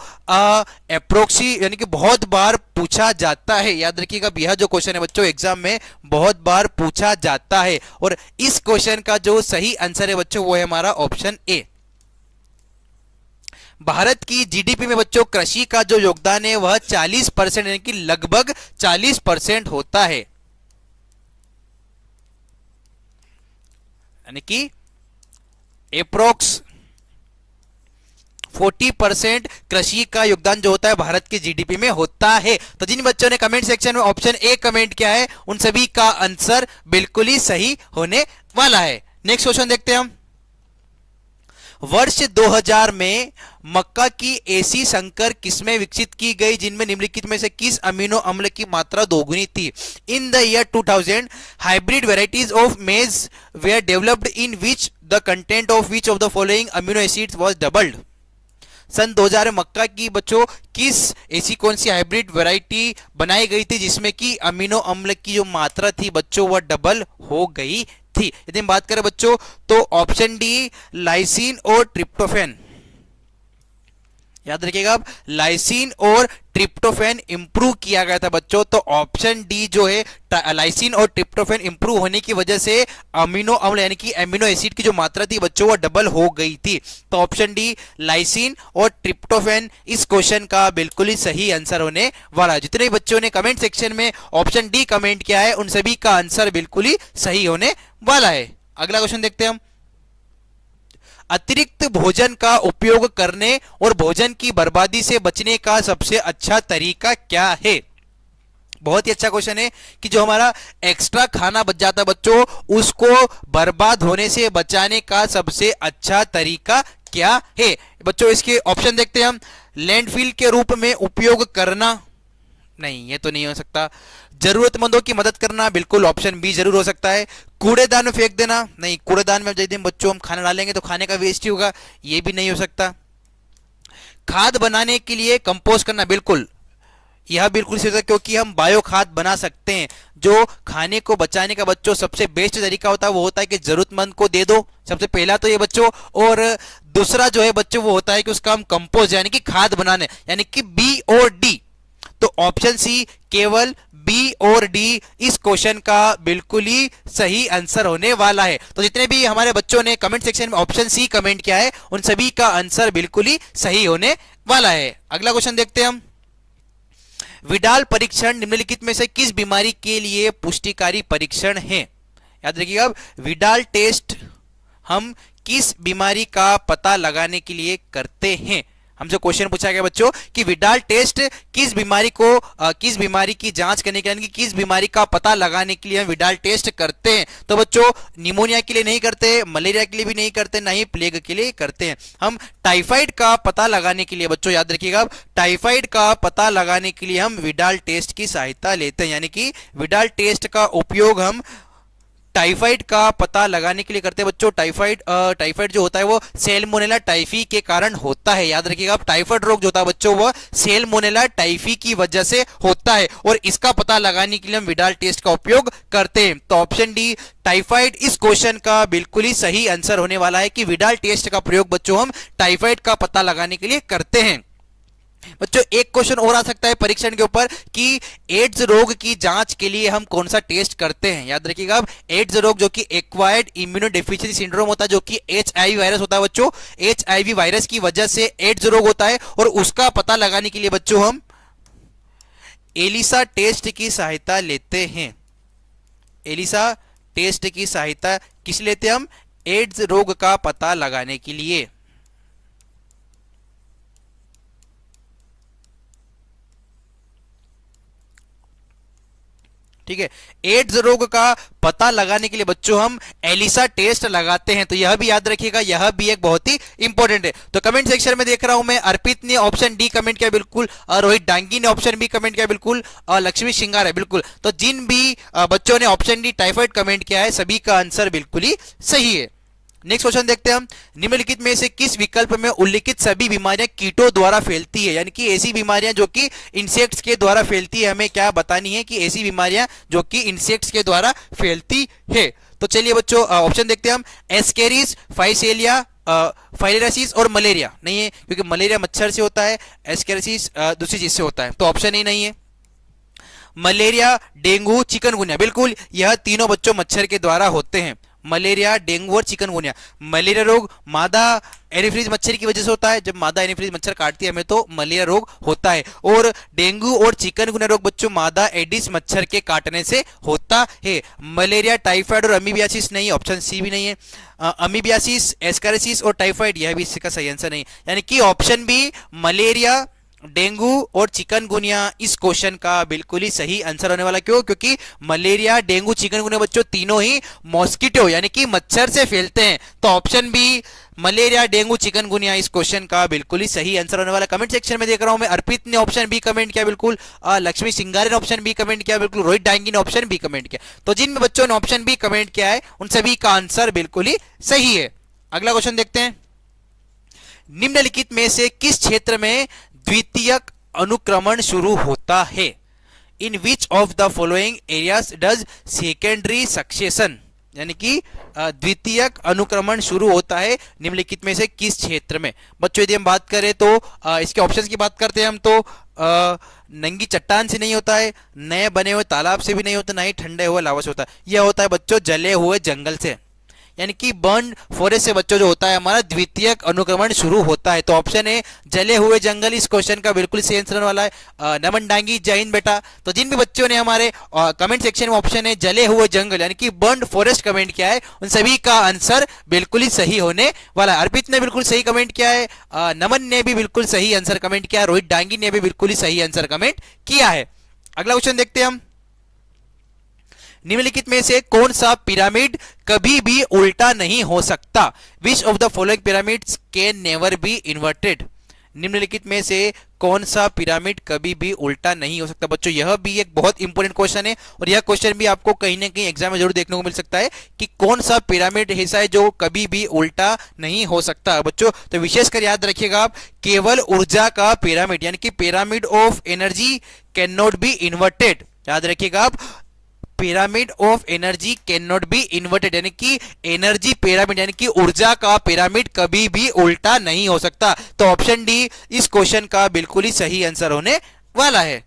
अप्रोक्सी यानी कि बहुत बार पूछा जाता है। याद रखिएगा, यह जो क्वेश्चन है बच्चों एग्जाम में बहुत बार पूछा जाता है और इस क्वेश्चन का जो सही आंसर है बच्चों वो है हमारा ऑप्शन ए। भारत की जीडीपी में बच्चों कृषि का जो योगदान है वह 40% यानी कि लगभग 40% होता है, यानी कि अप्रोक्स 40% कृषि का योगदान जो होता है भारत की जीडीपी में होता है। तो जिन बच्चों ने कमेंट सेक्शन में ऑप्शन ए कमेंट किया है उन सभी का आंसर बिल्कुल ही सही होने वाला है। नेक्स्ट क्वेश्चन देखते हैं हम। वर्ष 2000 में मक्का की ऐसी संकर किस्में विकसित की गई जिनमें निम्नलिखित में से किस अमीनो अम्ल की मात्रा दोगुनी थी। In the year 2000 hybrid varieties of maize were developed in which the content of which of the following amino acids was doubled. सन 2000 में मक्का की बच्चों किस ऐसी कौन सी हाइब्रिड वैरायटी बनाई गई थी जिसमें कि अमीनो अम्ल की जो मात्रा थी बच्चों वह डबल हो गई थी। यदि हम बात करें बच्चों तो ऑप्शन डी लाइसिन और ट्रिप्टोफैन। याद रखिएगा, अब लाइसिन और ट्रिप्टोफैन इंप्रूव किया गया था बच्चों, तो ऑप्शन डी जो है लाइसिन और ट्रिप्टोफैन इंप्रूव होने की वजह से अमीनो अम्ल यानी कि एमिनो एसिड की जो मात्रा थी बच्चों वो डबल हो गई थी। तो ऑप्शन डी लाइसिन और ट्रिप्टोफैन इस क्वेश्चन का बिल्कुल ही सही आंसर होने वाला है। जितने बच्चों ने कमेंट सेक्शन में ऑप्शन डी कमेंट किया है उन सभी का आंसर बिल्कुल ही सही होने वाला है। अगला क्वेश्चन देखते हैं हम। अतिरिक्त भोजन का उपयोग करने और भोजन की बर्बादी से बचने का सबसे अच्छा तरीका क्या है। बहुत ही अच्छा क्वेश्चन है कि जो हमारा एक्स्ट्रा खाना बच जाता है बच्चों उसको बर्बाद होने से बचाने का सबसे अच्छा तरीका क्या है। बच्चों इसके ऑप्शन देखते हैं हम। लैंडफिल के रूप में उपयोग करना, नहीं ये तो नहीं हो सकता। जरूरतमंदों की मदद करना, बिल्कुल ऑप्शन बी जरूर हो सकता है। कूड़ेदान में फेंक देना, नहीं कूड़ेदान में यदि बच्चों हम खाना डालेंगे तो खाने का वेस्ट ही होगा, ये भी नहीं हो सकता। खाद बनाने के लिए कंपोस्ट करना, बिल्कुल यह बिल्कुल सही होता है क्योंकि हम बायो खाद बना सकते हैं। जो खाने को बचाने का बच्चों सबसे बेस्ट तरीका होता है वो होता है कि जरूरतमंद को दे दो, सबसे पहला तो ये बच्चों। और दूसरा जो है बच्चों वो होता है कि उसका हम कंपोस्ट यानी कि खाद बनाने, यानी कि बी और डी। तो ऑप्शन सी केवल बी और डी इस क्वेश्चन का बिल्कुल ही सही आंसर होने वाला है। तो जितने भी हमारे बच्चों ने कमेंट सेक्शन में ऑप्शन सी कमेंट किया है उन सभी का आंसर बिल्कुल ही सही होने वाला है। अगला क्वेश्चन देखते हैं हम। विडाल परीक्षण निम्नलिखित में से किस बीमारी के लिए पुष्टिकारी परीक्षण है। याद रखिएगा, विडाल टेस्ट हम किस बीमारी का पता लगाने के लिए करते हैं। हमसे क्वेश्चन पूछा गया बच्चों कि विडाल टेस्ट किस बीमारी की जांच करने के लिए, किस बीमारी का पता लगाने के लिए हम विडाल टेस्ट करते हैं। तो बच्चों निमोनिया के लिए नहीं करते, मलेरिया के लिए भी नहीं करते, ना ही प्लेग के लिए करते हैं। हम टाइफाइड का पता लगाने के लिए बच्चों याद रखिएगा, टाइफाइड का पता लगाने के लिए हम विडाल टेस्ट की सहायता लेते हैं। यानी कि विडाल टेस्ट का उपयोग हम टाइफाइड का पता लगाने के लिए करते हैं बच्चों। टाइफाइड जो होता है वो सैल्मोनेला टाइफी के कारण होता है। याद रखिएगा, टाइफाइड रोग जो होता है बच्चों वो सैल्मोनेला टाइफी की वजह से होता है और इसका पता लगाने के लिए हम विडाल टेस्ट का उपयोग करते हैं। तो ऑप्शन डी टाइफाइड इस क्वेश्चन का बिल्कुल ही सही आंसर होने वाला है कि विडाल टेस्ट का प्रयोग बच्चों हम टाइफाइड का पता लगाने के लिए करते हैं। बच्चों एक क्वेश्चन और आ सकता है परीक्षण के ऊपर कि एड्स रोग की जांच के लिए हम कौन सा टेस्ट करते हैं। याद रखिएगा, अब एड्स रोग जो कि एक्वायर्ड इम्यूनोडेफिशिएंसी सिंड्रोम होता है, जो कि एचआईवी वायरस होता है बच्चों। एचआईवी वायरस की वजह से एड्स रोग होता है और उसका पता लगाने के लिए बच्चों हम एलिसा टेस्ट की सहायता लेते हैं। एलिसा टेस्ट की सहायता किस लेते हैं हम? एड्स रोग का पता लगाने के लिए। ठीक है, एड्स रोग का पता लगाने के लिए बच्चों हम एलिसा टेस्ट लगाते हैं। तो यह भी याद रखिएगा, यह भी एक बहुत ही इंपॉर्टेंट है। तो कमेंट सेक्शन में देख रहा हूं मैं, अर्पित ने ऑप्शन डी कमेंट किया बिल्कुल, और रोहित डांगी ने ऑप्शन बी कमेंट किया बिल्कुल, और लक्ष्मी सिंगार है बिल्कुल। तो जिन भी बच्चों ने ऑप्शन डी टाइफाइड कमेंट किया है सभी का आंसर बिल्कुल ही सही है। नेक्स्ट क्वेश्चन देखते हैं हम। निम्नलिखित में से किस विकल्प में उल्लिखित सभी बीमारियां कीटों द्वारा फैलती है, यानी कि ऐसी बीमारियां जो कि इंसेक्ट्स के द्वारा फैलती है, हमें क्या बतानी है कि ऐसी बीमारियां जो कि इंसेक्ट्स के द्वारा फैलती है। तो चलिए बच्चों ऑप्शन देखते हैं हम। एस्केरिस, फाइसेलिया, फाइलेरियासिस और मलेरिया नहीं है, क्योंकि मलेरिया मच्छर से होता है, एस्केरिसिस दूसरी चीज से होता है, तो ऑप्शन ही नहीं है। मलेरिया, डेंगू, चिकनगुनिया, बिल्कुल यह तीनों बच्चों मच्छर के द्वारा होते हैं। मलेरिया, डेंगू और चिकनगुनिया। मलेरिया रोग मादा एनीफिलीज मच्छर की वजह से होता है, जब मादा एनीफिलीज मच्छर काटती है हमें तो मलेरिया रोग होता है। और डेंगू और चिकनगुनिया रोग बच्चों मादा एडिस मच्छर के काटने से होता है। मलेरिया, टाइफाइड और अमीबियासिस नहीं, ऑप्शन सी भी नहीं है। अमीबियासिस, एस्कारिसिस और टाइफाइड यह भी इसका सही आंसर नहीं, यानी कि ऑप्शन बी मलेरिया, डेंगू और चिकनगुनिया इस क्वेश्चन का बिल्कुल ही सही आंसर होने वाला। क्यों? क्योंकि मलेरिया, डेंगू, चिकनगुनिया बच्चों तीनों ही मॉस्किटो यानी कि मच्छर से फैलते हैं, तो option B malaria, dengue, chikungunya इस क्वेश्चन का बिल्कुल ही सही आंसर होने वाला। कमेंट सेक्शन में देख रहा हूं मैं, अर्पित ने ऑप्शन बी कमेंट किया बिल्कुल, लक्ष्मी सिंगारे ने ऑप्शन बी कमेंट किया बिल्कुल, रोहित डांगी ने ऑप्शन बी कमेंट किया। तो जिन बच्चों ने ऑप्शन बी कमेंट किया है उन सभी का आंसर बिल्कुल ही सही है। अगला क्वेश्चन देखते हैं। निम्नलिखित में से किस क्षेत्र में द्वितीयक अनुक्रमण शुरू होता है? In which of the following areas does secondary succession, यानी कि द्वितीयक अनुक्रमण शुरू होता है निम्नलिखित में से किस क्षेत्र में? बच्चों यदि हम बात करें तो इसके ऑप्शंस की बात करते हैं हम तो नंगी चट्टान से नहीं होता है, नए बने हुए तालाब से भी नहीं होता, ना ही ठंडे हुए लावा से होता है। यह होता है बच्चों जले हुए जंगल से, यानी कि बर्न फॉरेस्ट से बच्चों जो होता है हमारा द्वितीयक अनुक्रमण शुरू होता है। तो ऑप्शन है जले हुए जंगल इस क्वेश्चन का बिल्कुल सही आंसर वाला है। नमन डांगी, जय हिंद बेटा। तो जिन भी बच्चों ने हमारे कमेंट सेक्शन में ऑप्शन है जले हुए जंगल यानी कि बर्न फॉरेस्ट कमेंट किया है, उन सभी का आंसर बिल्कुल ही सही होने वाला है। अर्पित ने बिल्कुल सही कमेंट किया है, नमन ने भी बिल्कुल सही आंसर कमेंट किया है, रोहित डांगी ने भी बिल्कुल ही सही आंसर कमेंट किया है। अगला क्वेश्चन देखते हैं हम। निम्नलिखित में से कौन सा पिरामिड कभी भी उल्टा नहीं हो सकता? विच of the following pyramids can never be inverted? निम्नलिखित में से कौन सा पिरामिड कभी भी उल्टा नहीं हो सकता? बच्चों यह भी एक बहुत इंपॉर्टेंट क्वेश्चन है और यह क्वेश्चन भी आपको कहीं ना कहीं एग्जाम में जरूर देखने को मिल सकता है कि कौन सा पिरामिड ऐसा है जो कभी भी उल्टा नहीं हो सकता। बच्चों तो विशेषकर याद रखिएगा आप, केवल ऊर्जा का पिरामिड यानी कि pyramid of energy can not B inverted. याद रखिएगा आप, pyramid of energy can not B inverted, यानी कि एनर्जी पिरामिड यानी कि ऊर्जा का पिरामिड कभी भी उल्टा नहीं हो सकता। तो ऑप्शन डी इस क्वेश्चन का बिल्कुल ही सही आंसर होने वाला है।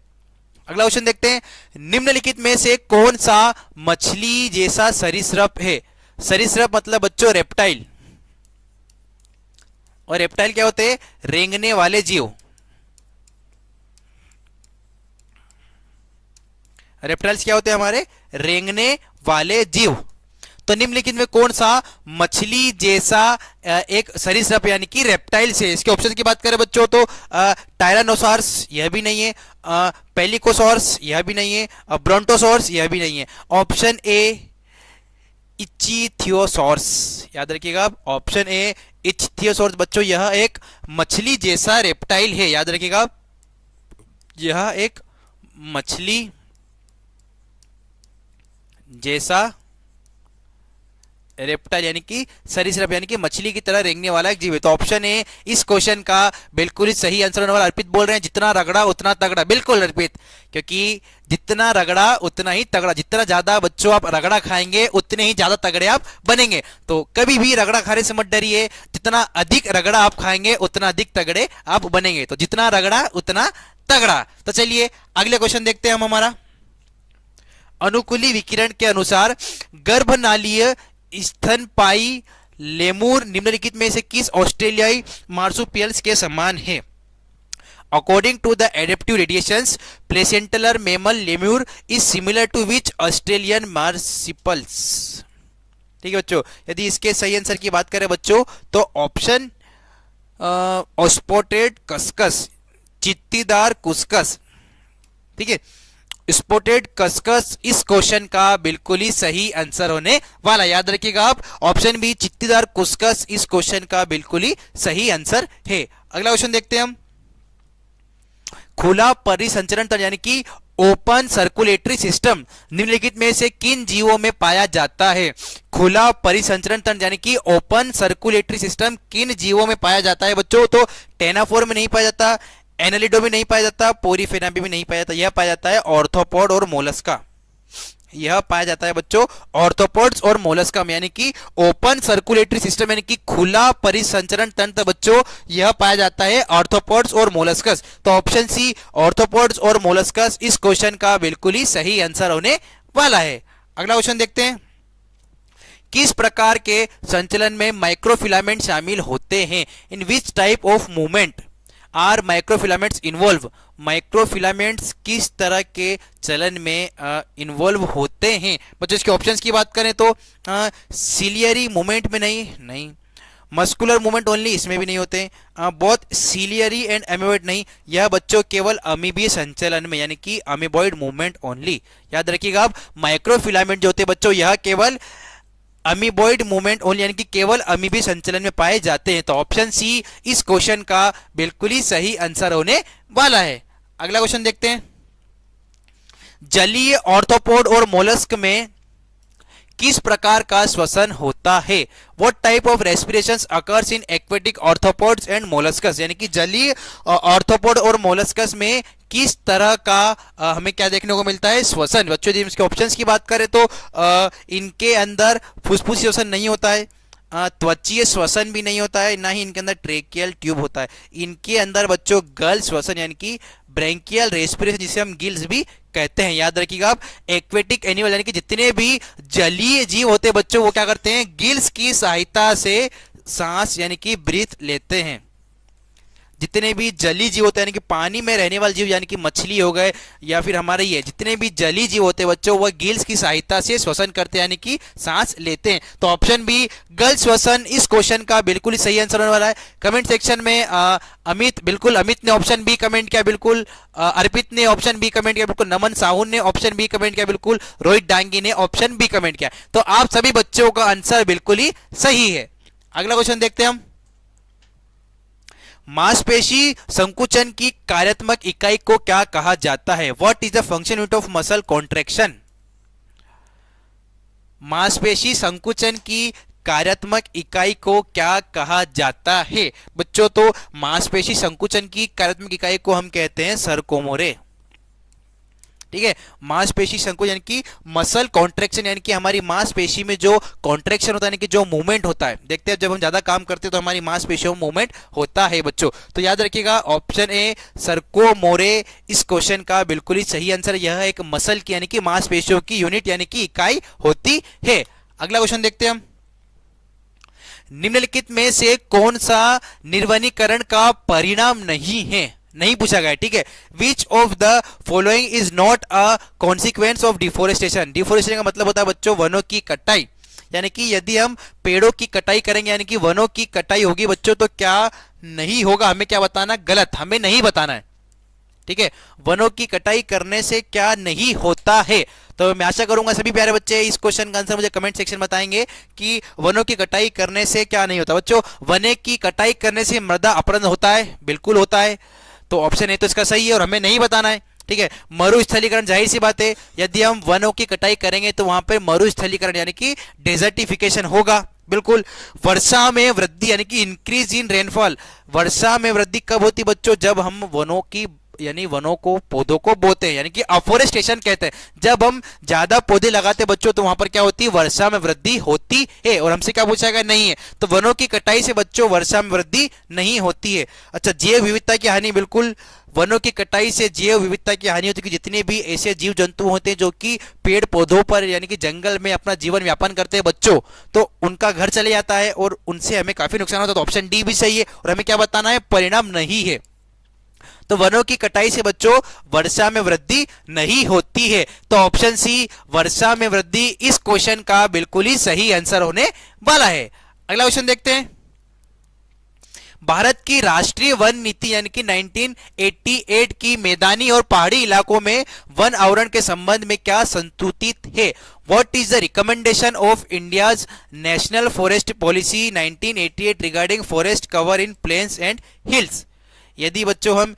अगला क्वेश्चन देखते हैं। निम्नलिखित में से कौन सा मछली जैसा सरीसृप है? सरीसृप मतलब बच्चों रेप्टाइल, और रेप्टाइल क्या होते हैं? रेंगने वाले जीव। रेप्टाइल्स क्या होते हैं हमारे? रेंगने वाले जीव। तो निम्नलिखित में कौन सा मछली जैसा एक सरीसृप यानी कि रेप्टाइल्स है? इसके ऑप्शन की बात करें बच्चों तो टायरानोसॉर्स यह भी नहीं है, पेलिकोसॉर्स यह भी नहीं है, ब्रोंटोसॉर्स यह भी नहीं है। ऑप्शन ए इच्चिथियोसॉर्स, याद रखिएगा आप, ऑप्शन ए इच्चिथियोसॉर्स बच्चों यह एक मछली जैसा रेप्टाइल है। याद रखिएगा यह एक मछली जैसा रेप्टाइल यानी कि सरीसृप यानी कि मछली की तरह रेंगने वाला एक जीव है। तो ऑप्शन ए इस क्वेश्चन का बिल्कुल ही सही आंसर होने वाला। अर्पित बोल रहे हैं जितना रगड़ा उतना तगड़ा। बिल्कुल अर्पित, क्योंकि जितना रगड़ा उतना ही तगड़ा, जितना ज्यादा बच्चों आप रगड़ा खाएंगे उतने ही ज्यादा तगड़े आप बनेंगे। तो कभी भी रगड़ा खाने से मत डरिए, जितना अधिक रगड़ा आप खाएंगे उतना अधिक तगड़े आप बनेंगे। तो जितना रगड़ा उतना तगड़ा। तो चलिए अगले क्वेश्चन देखते हैं हम हमारा। अनुकूली विकिरण के अनुसार गर्भनालीय स्तनपायी लेमूर निम्नलिखित में से किस ऑस्ट्रेलियाई मार्सुपियल्स के समान है? According to the adaptive radiations placental mammal lemur is similar to which Australian marsupials? ठीक है बच्चों, यदि इसके सही आंसर की बात करें बच्चों तो ऑप्शन स्पॉटेड कस्कस, चित्तीदार कुस्कस। ठीक है, स्पॉटेड कस्कस इस क्वेश्चन का बिल्कुल ही सही आंसर होने वाला। याद रखिएगा आप, ऑप्शन बी चित्तीदार कुस्कस इस क्वेश्चन का बिल्कुल ही सही आंसर है। अगला क्वेश्चन देखते हैं हम। खुला परिसंचरण तंत्र यानी कि ओपन सर्कुलेटरी सिस्टम निम्नलिखित में से किन जीवों में पाया जाता है? खुला परिसंचरण तंत्र यानी कि ओपन सर्कुलेटरी सिस्टम किन जीवों में पाया जाता है बच्चों? तो टेनाफोर में नहीं पाया जाता, एनालिडो में नहीं पाया जाता, पोरीफेरा में नहीं पाया जाता, यह पाया जाता है ऑर्थोपॉड और मोलस्का। यह पाया जाता है बच्चों ऑर्थोपोड्स और मोलस्का में, यानी कि ओपन सर्कुलेटरी सिस्टम यानी कि खुला परिसंचरण तंत्र बच्चों, यह पाया जाता है ऑर्थोपोड्स और मोलस्कस। तो ऑप्शन सी ऑर्थोपोड्स और मोलस्कस इस क्वेश्चन का बिल्कुल ही सही आंसर होने वाला है। अगला क्वेश्चन देखते हैं, किस प्रकार के संचलन में माइक्रोफिलामेंट शामिल होते हैं? In which type of movement are microfilaments involve? Microfilaments किस तरह के चलन में इन्वॉल्व होते हैं बच्चों? इसके ऑप्शंस की बात करें तो सिलियरी मूवमेंट में नहीं, मस्कुलर मूवमेंट ओनली इसमें भी नहीं होते, बहुत सिलियरी एंड अमीबॉइड नहीं, यह बच्चों केवल अमीबीय संचलन में यानी कि अमीबॉइड मूवमेंट ओनली। याद रखिएगा आप, माइक्रोफिलामेंट जो होते हैं बच्चों यह केवल अमीबॉइड मूवमेंट ओनली यानी कि केवल अमीबी संचलन में पाए जाते हैं। तो ऑप्शन सी इस क्वेश्चन का बिल्कुल ही सही आंसर होने वाला है। अगला क्वेश्चन देखते हैं, जलीय ऑर्थोपोड और मोलस्क में किस प्रकार का श्वसन होता है? What type of respirations occurs in aquatic arthropods and molluscs? यानी कि जलीय ऑर्थोपोड और मोलस्कस में किस तरह का हमें क्या देखने को मिलता है? श्वसन। बच्चों जी इसके ऑप्शंस की बात करें तो इनके अंदर फुसफुसी श्वसन नहीं होता है, त्वचीय श्वसन भी नहीं होता है, ना ही इनके अंदर ट्रेकियल ट्यूब होता है। इनके अंदर बच्चों गल श्वसन यानी कि ब्रेंकियल रेस्पिरेशन जिसे हम गिल्स भी कहते हैं। याद रखिएगा आप, एक्वेटिक एनिमल यानी कि जितने भी जलीय जीव होते हैं बच्चों वो क्या करते हैं? गिल्स की सहायता से सांस यानी कि ब्रीथ लेते हैं। जितने भी जलीय जीव होते हैं यानी कि पानी में रहने वाले जीव यानी कि मछली हो गए या फिर हमारे ये जितने भी जलीय जीव होते हैं बच्चों वह गिल्स की सहायता से श्वसन करते हैं यानी कि सांस लेते हैं। तो ऑप्शन बी गल श्वसन इस क्वेश्चन का बिल्कुल ही सही आंसर होने वाला है। कमेंट सेक्शन में अमित ने ऑप्शन बी कमेंट किया, बिल्कुल अर्पित ने ऑप्शन बी कमेंट किया, बिल्कुल नमन साहू ने ऑप्शन बी कमेंट किया, बिल्कुल रोहित डांगी ने ऑप्शन बी कमेंट किया। तो आप सभी बच्चों का आंसर बिल्कुल ही सही है। अगला क्वेश्चन देखते हैं हम, मांसपेशी संकुचन की कार्यात्मक इकाई को क्या कहा जाता है? What is the function unit of muscle contraction? मांसपेशी संकुचन की कार्यात्मक इकाई को क्या कहा जाता है बच्चों? तो मांसपेशी संकुचन की कार्यात्मक इकाई को हम कहते हैं सरकोमोरे। ठीक है, मांसपेशी संकुचन यानी कि मसल कॉन्ट्रैक्शन यानी कि हमारी मांसपेशी में जो कॉन्ट्रैक्शन होता है यानी कि जो मूवमेंट होता है, देखते हैं जब हम ज्यादा काम करते हैं तो हमारी मांसपेशियों में मूवमेंट होता है बच्चों। तो याद रखिएगा ऑप्शन ए सरकोमोरे इस क्वेश्चन का बिल्कुल ही सही आंसर। यह एक मसल की यानी कि मांसपेशियों की यूनिट यानी कि इकाई होती है। अगला क्वेश्चन देखते हैं हम, निम्नलिखित में से कौन सा निर्वनीकरण का परिणाम नहीं पूछा गया। ठीक है, which of the following is not a consequence of deforestation? Deforestation का मतलब होता है बच्चों वनों की कटाई, यानी कि यदि हम पेड़ों की कटाई करेंगे यानी कि वनों की कटाई होगी बच्चों तो क्या नहीं होगा? हमें क्या बताना? गलत, हमें नहीं बताना है। ठीक है, वनों की कटाई करने से क्या नहीं होता है? तो मैं आशा करूंगा सभी प्यारे बच्चे इस क्वेश्चन का आंसर मुझे कमेंट सेक्शन में बताएंगे कि वनों की कटाई करने से क्या नहीं होता। बच्चों वनों की कटाई करने से मृदा अपरदन होता है, बिल्कुल होता है। तो ऑप्शन ए तो इसका सही है और हमें नहीं बताना है। ठीक है, मरुस्थलीकरण जाहिर सी बात है, यदि हम वनों की कटाई करेंगे तो वहां पर मरुस्थलीकरण यानी कि डेजर्टिफिकेशन होगा, बिल्कुल। वर्षा में वृद्धि यानी कि इंक्रीज इन रेनफॉल, वर्षा में वृद्धि कब होती बच्चों? जब हम वनों की यानी वनों को पौधों को बोते हैं यानी कि अफोरेस्टेशन कहते हैं। जब हम ज्यादा पौधे लगाते बच्चों तो वहां पर क्या होती है? वर्षा में वृद्धि होती है। और हमसे क्या पूछा गया? नहीं है। तो वनों की कटाई से बच्चों वर्षा में वृद्धि नहीं होती है। अच्छा, जैव विविधता की हानि, बिल्कुल वनों की कटाई से जैव विविधता की हानि होती है कि जितने भी ऐसे जीव जंतु होते हैं जो कि पेड़ पौधों पर यानी कि जंगल में अपना जीवन व्यापन करते हैं बच्चों, तो उनका घर चले जाता है और उनसे हमें काफी नुकसान होता है। तो ऑप्शन डी भी सही है और हमें क्या बताना है? परिणाम नहीं है। तो वनों की कटाई से बच्चों वर्षा में वृद्धि नहीं होती है। तो ऑप्शन सी वर्षा में वृद्धि इस क्वेश्चन का बिल्कुल ही सही आंसर होने वाला है। अगला क्वेश्चन देखते हैं, भारत की राष्ट्रीय वन नीति यानी कि 1988 की मैदानी और पहाड़ी इलाकों में वन आवरण के संबंध में क्या संस्तुतित है? What is the recommendation of India's national forest policy 1988 regarding forest cover in plains and hills? यदि बच्चों हम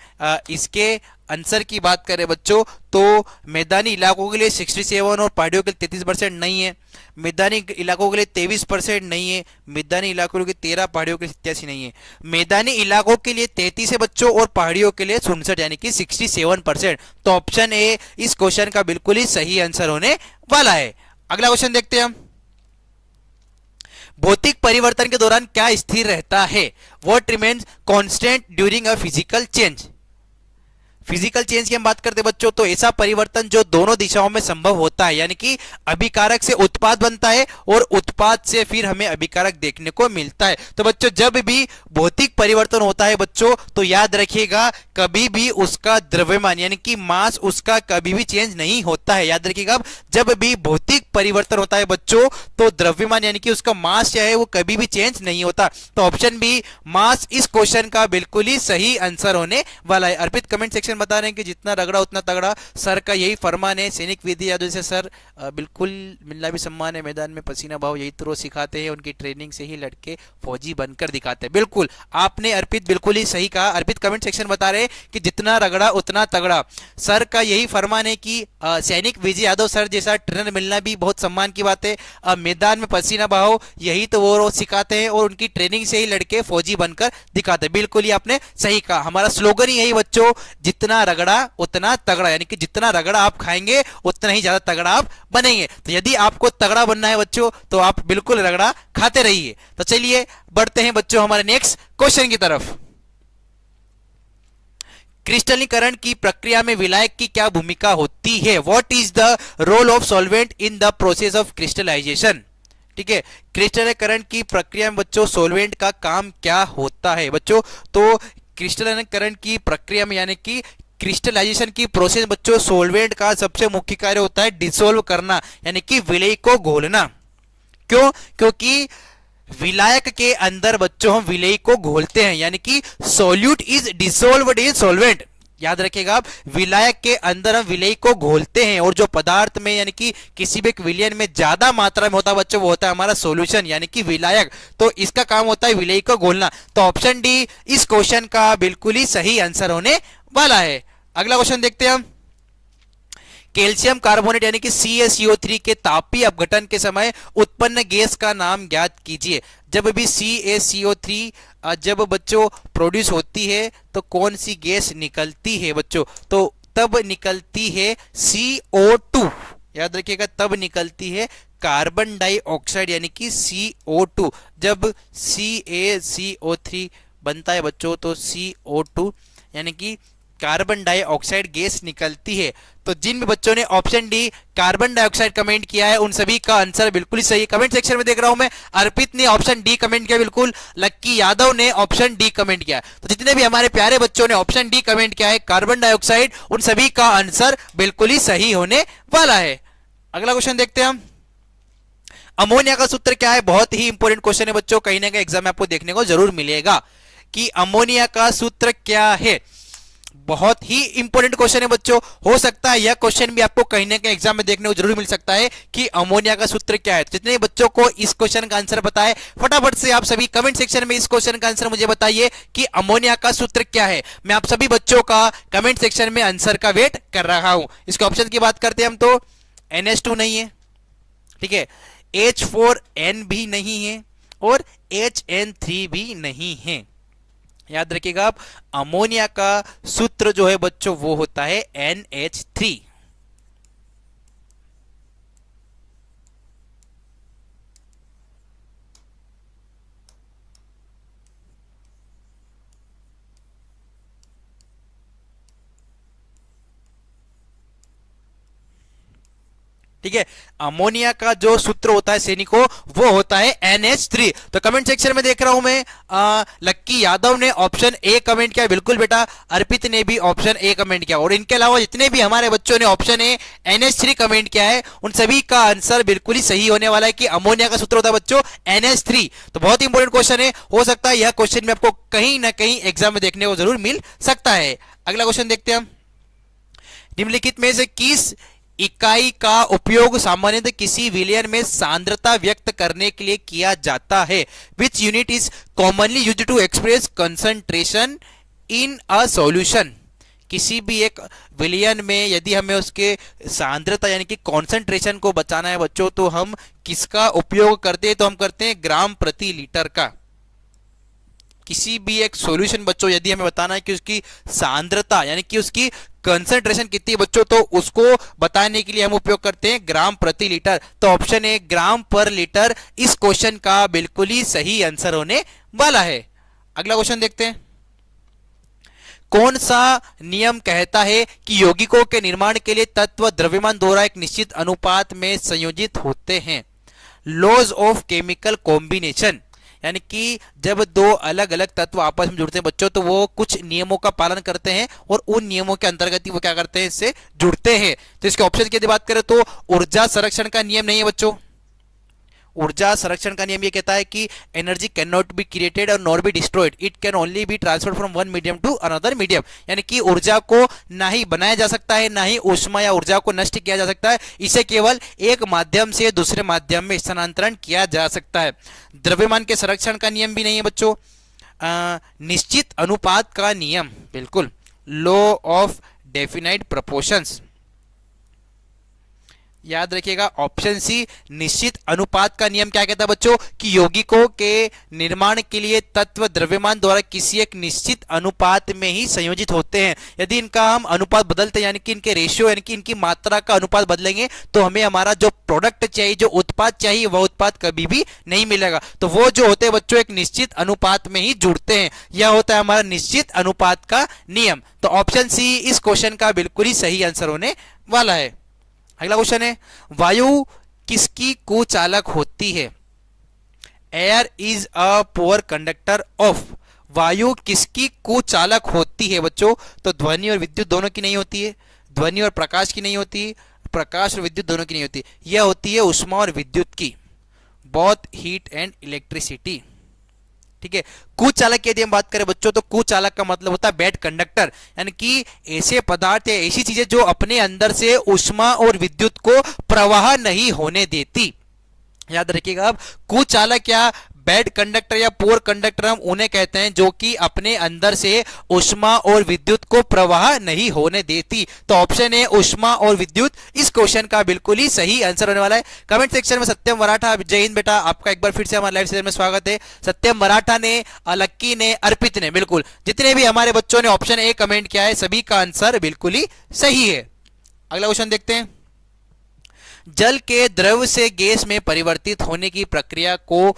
इसके आंसर की बात करें बच्चों तो मैदानी इलाकों के लिए 67 और पहाड़ियों के लिए 33% नहीं है, मैदानी इलाकों के लिए 23% नहीं है, मैदानी इलाकों के लिए 13, पहाड़ियों के लिए 87 नहीं है, मैदानी इलाकों के लिए 33 है बच्चों और पहाड़ियों के लिए 67 यानी कि 67%। तो ऑप्शन ए इस क्वेश्चन का बिल्कुल ही सही आंसर होने वाला है। अगला क्वेश्चन देखते हैं हम। भौतिक परिवर्तन के दौरान क्या स्थिर रहता है? What remains constant during a physical change? Physical change की हम बात करते हैं बच्चों तो ऐसा परिवर्तन जो दोनों दिशाओं में संभव होता है, यानी कि अभिकारक से उत्पाद बनता है और उत्पाद से फिर हमें अभिकारक देखने को मिलता है। तो बच्चों जब भी भौतिक परिवर्तन होता है बच्चों तो याद रखिएगा कभी भी उसका द्रव्यमान यानी कि मास उसका कभी भी चेंज नहीं होता है। याद रखिएगा जब भी भौतिक परिवर्तन होता है बच्चों तो द्रव्यमान यानी कि उसका मास क्या है वो कभी भी चेंज नहीं होता। तो ऑप्शन बी मास इस क्वेश्चन का बिल्कुल ही सही आंसर होने वाला है। अर्पित कमेंट सेक्शन बता रहे हैं कि जितना रगड़ा उतना तगड़ा, सर का यही फरमान है। सैनिक विधि यादव से सर बिल्कुल मिलना भी सम्मान है, मैदान में पसीना भाव यही तो सिखाते हैं, उनकी ट्रेनिंग से ही लड़के फौजी बनकर दिखाते हैं। बिल्कुल आपने अर्पित बिल्कुल ही सही कहा। अर्पित कमेंट सेक्शन बता रहे हैं कि जितना रगड़ा उतना तगड़ा, सर का यही फरमान है कि सैनिक विजय यादव सर जैसा ट्रेनर मिलना भी बहुत सम्मान की बात है। मैदान में पसीना बहाओ यही तो वो रोज सिखाते हैं और उनकी ट्रेनिंग से ही लड़के फौजी बनकर दिखाते हैं। बिल्कुल ही आपने सही कहा। हमारा स्लोगन ही यही बच्चों, जितना रगड़ा उतना तगड़ा, यानी कि जितना रगड़ा आप खाएंगे उतना ही ज्यादा तगड़ा आप बनेंगे। तो यदि आपको तगड़ा बनना है बच्चों तो आप बिल्कुल रगड़ा खाते रहिए। तो चलिए बढ़ते हैं बच्चों हमारे नेक्स्ट क्वेश्चन की तरफ। क्रिस्टलीकरण की प्रक्रिया में विलायक की क्या भूमिका होती है? What is the role of solvent in the process of crystallisation? ठीक है, क्रिस्टलीकरण की प्रक्रिया में बच्चों सॉल्वेंट का काम क्या होता है बच्चों? तो क्रिस्टलीकरण की प्रक्रिया में यानी कि क्रिस्टलाइजेशन की प्रोसेस बच्चों सॉल्वेंट का सबसे मुख्य कार्य होता है डिसोल्व करना यानी कि विलय को घोलना। क्यों? क्योंकि विलायक के अंदर बच्चों हम विलय को घोलते हैं यानी कि सॉल्यूट इज डिसोल्व्ड इन सॉल्वेंट। याद रखिएगा आप, विलायक के अंदर हम विलय को घोलते हैं और जो पदार्थ में यानी कि किसी भी एक विलयन में ज्यादा मात्रा में होता है बच्चों वो होता है हमारा सॉल्यूशन यानी कि विलायक। तो इसका काम होता है विलय को घोलना। तो ऑप्शन डी इस क्वेश्चन का बिल्कुल ही सही आंसर होने वाला है। अगला क्वेश्चन देखते हैं हम। कैल्शियम कार्बोनेट यानी कि CaCO3 के तापीय अपघटन के समय उत्पन्न गैस का नाम ज्ञात कीजिए। जब भी CaCO3 जब बच्चों प्रोड्यूस होती है तो कौन सी गैस निकलती है बच्चों? तो तब निकलती है CO2। याद रखिएगा तब निकलती है कार्बन डाइऑक्साइड यानी कि CO2। जब CaCO3 बनता है बच्चों तो CO2 यानी कि कार्बन डाइऑक्साइड गैस निकलती है। तो जिन भी बच्चों ने option D carbon dioxide comment किया है उन सभी का आंसर बिल्कुल ही सही है। कमेंट सेक्शन में देख रहा हूं मैं, अर्पित ने ऑप्शन डी कमेंट किया, बिल्कुल लक्की यादव ने ऑप्शन डी कमेंट किया। तो जितने भी हमारे प्यारे बच्चों ने ऑप्शन डी कमेंट किया है कार्बन डाइऑक्साइड, उन सभी का आंसर बिल्कुल ही सही होने वाला है। अगला क्वेश्चन देखते हैं हम। अमोनिया का सूत्र क्या है? बहुत ही इंपॉर्टेंट क्वेश्चन है बच्चों, कहीं ना कहीं एग्जाम में आपको देखने को जरूर मिलेगा कि अमोनिया का सूत्र क्या है। बहुत ही इंपॉर्टेंट क्वेश्चन है बच्चों। हो सकता है यह क्वेश्चन भी आपको कहीं ना कहीं एग्जाम में देखने को जरूर मिल सकता है कि अमोनिया का सूत्र क्या है। जितने बच्चों को इस क्वेश्चन का आंसर पता है फटाफट से आप सभी कमेंट सेक्शन में इस क्वेश्चन का आंसर मुझे बताइए कि अमोनिया का सूत्र क्या है। मैं आप सभी बच्चों का कमेंट सेक्शन में आंसर का वेट कर रहा हूं। इसके ऑप्शन की बात करते हैं हम तो NH2 नहीं है, ठीक है, H4N भी नहीं है और HN3 भी नहीं है। याद रखिएगा आप, अमोनिया का सूत्र जो है बच्चों वो होता है NH3। ठीक है, अमोनिया का जो सूत्र होता है सैनिकों वो होता है NH3। तो कमेंट सेक्शन में देख रहा हूं मैं, लक्की यादव ने ऑप्शन ए कमेंट किया, बिल्कुल बेटा। अर्पित ने भी ऑप्शन ए कमेंट किया और इनके अलावा जितने भी हमारे बच्चों ने ऑप्शन ए NH3 कमेंट किया है उन सभी का आंसर बिल्कुल ही सही होने वाला है कि अमोनिया का सूत्र होता है बच्चों NH3। तो बहुत ही इंपॉर्टेंट क्वेश्चन है, हो सकता है यह क्वेश्चन में आपको कहीं ना कहीं एग्जाम में देखने को जरूर मिल सकता है। अगला क्वेश्चन देखते हैं हम। निम्नलिखित में से किस इकाई का उपयोग सामान्यतः किसी विलयन में सांद्रता व्यक्त करने के लिए किया जाता है? Which unit is commonly used to express concentration in a solution? किसी भी एक विलियन में यदि हमें उसके सांद्रता यानी कि कॉन्सेंट्रेशन को बचाना है बच्चों, तो हम किसका उपयोग करते हैं? तो हम करते हैं ग्राम प्रति लीटर का। किसी भी एक सॉल्यूशन बच्चों यदि हमें बताना है कि उसकी सांद्रता यानी कि उसकी कंसंट्रेशन कितनी है बच्चों, तो उसको बताने के लिए हम उपयोग करते हैं ग्राम प्रति लीटर। तो ऑप्शन ए ग्राम पर लीटर इस क्वेश्चन का बिल्कुल ही सही आंसर होने वाला है। अगला क्वेश्चन देखते हैं। कौन सा नियम कहता है कि यौगिकों के निर्माण के लिए तत्व द्रव्यमान द्वारा एक निश्चित अनुपात में संयोजित होते हैं? लॉज ऑफ केमिकल कॉम्बिनेशन, यानी कि जब दो अलग अलग तत्व आपस में जुड़ते हैं बच्चों, तो वो कुछ नियमों का पालन करते हैं और उन नियमों के अंतर्गत ही वो क्या करते हैं, इससे जुड़ते हैं। तो इसके ऑप्शन की यदि बात करें तो ऊर्जा संरक्षण का नियम नहीं है बच्चों। ऊर्जा संरक्षण का नियम ये कहता है कि energy can not be created or not be destroyed, it can only be transferred from one medium to another medium, यानी कि ऊर्जा को ना ही बनाया जा सकता है, ना ही ऊष्मा या ऊर्जा को नष्ट किया जा सकता है, इसे केवल एक माध्यम से दूसरे माध्यम में स्थानांतरण किया जा सकता है। द्रव्यमान के संरक्षण का नियम भी नहीं है बच्चों। निश्चित अनुपात का नियम, बिल्कुल, लॉ ऑफ डेफिनाइट प्रोपोर्शंस, याद रखिएगा ऑप्शन सी निश्चित अनुपात का नियम क्या कहता है बच्चों कि यौगिकों के निर्माण के लिए तत्व द्रव्यमान द्वारा किसी एक निश्चित अनुपात में ही संयोजित होते हैं। यदि इनका हम अनुपात बदलते हैं यानी कि इनके रेशियो यानी कि इनकी मात्रा का अनुपात बदलेंगे, तो हमें हमारा जो प्रोडक्ट चाहिए, जो उत्पाद चाहिए, वह उत्पाद कभी भी नहीं मिलेगा। तो वो जो होते हैं बच्चों एक निश्चित अनुपात में ही जुड़ते हैं, यह होता है हमारा निश्चित अनुपात का नियम। तो ऑप्शन सी इस क्वेश्चन का बिल्कुल ही सही आंसर होने वाला है। अगला क्वेश्चन है, वायु किसकी कुचालक होती है? Air is a poor conductor of, वायु किसकी कुचालक होती है बच्चों? तो ध्वनि और विद्युत दोनों की नहीं होती है, ध्वनि और प्रकाश की नहीं होती, प्रकाश और विद्युत दोनों की नहीं होती, यह होती है उष्मा और विद्युत की, बोथ हीट एंड इलेक्ट्रिसिटी। ठीक है, कुचालक की यदि हम बात करें बच्चों, तो कुचालक का मतलब होता है बेड कंडक्टर, यानी कि ऐसे पदार्थ या ऐसी चीजें जो अपने अंदर से उष्मा और विद्युत को प्रवाह नहीं होने देती। याद रखिएगा, अब कुचालक या बेड कंडक्टर या पोर कंडक्टर हम उन्हें कहते हैं जो कि अपने अंदर से उष्मा और विद्युत को प्रवाह नहीं होने देती। तो ऑप्शन है उष्मा और विद्युत इस क्वेश्चन का बिल्कुल ही सही आंसर होने वाला है। कमेंट सेक्शन में सत्यम मराठा, जय हिंद बेटा, आपका एक बार फिर से हमारे लाइव सेशन में स्वागत है। सत्यम मराठा ने, लक्की ने, अर्पित ने, बिल्कुल जितने भी हमारे बच्चों ने ऑप्शन ए कमेंट किया है सभी का आंसर बिल्कुल ही सही है। अगला क्वेश्चन देखते हैं। जल के द्रव से गैस में परिवर्तित होने की प्रक्रिया को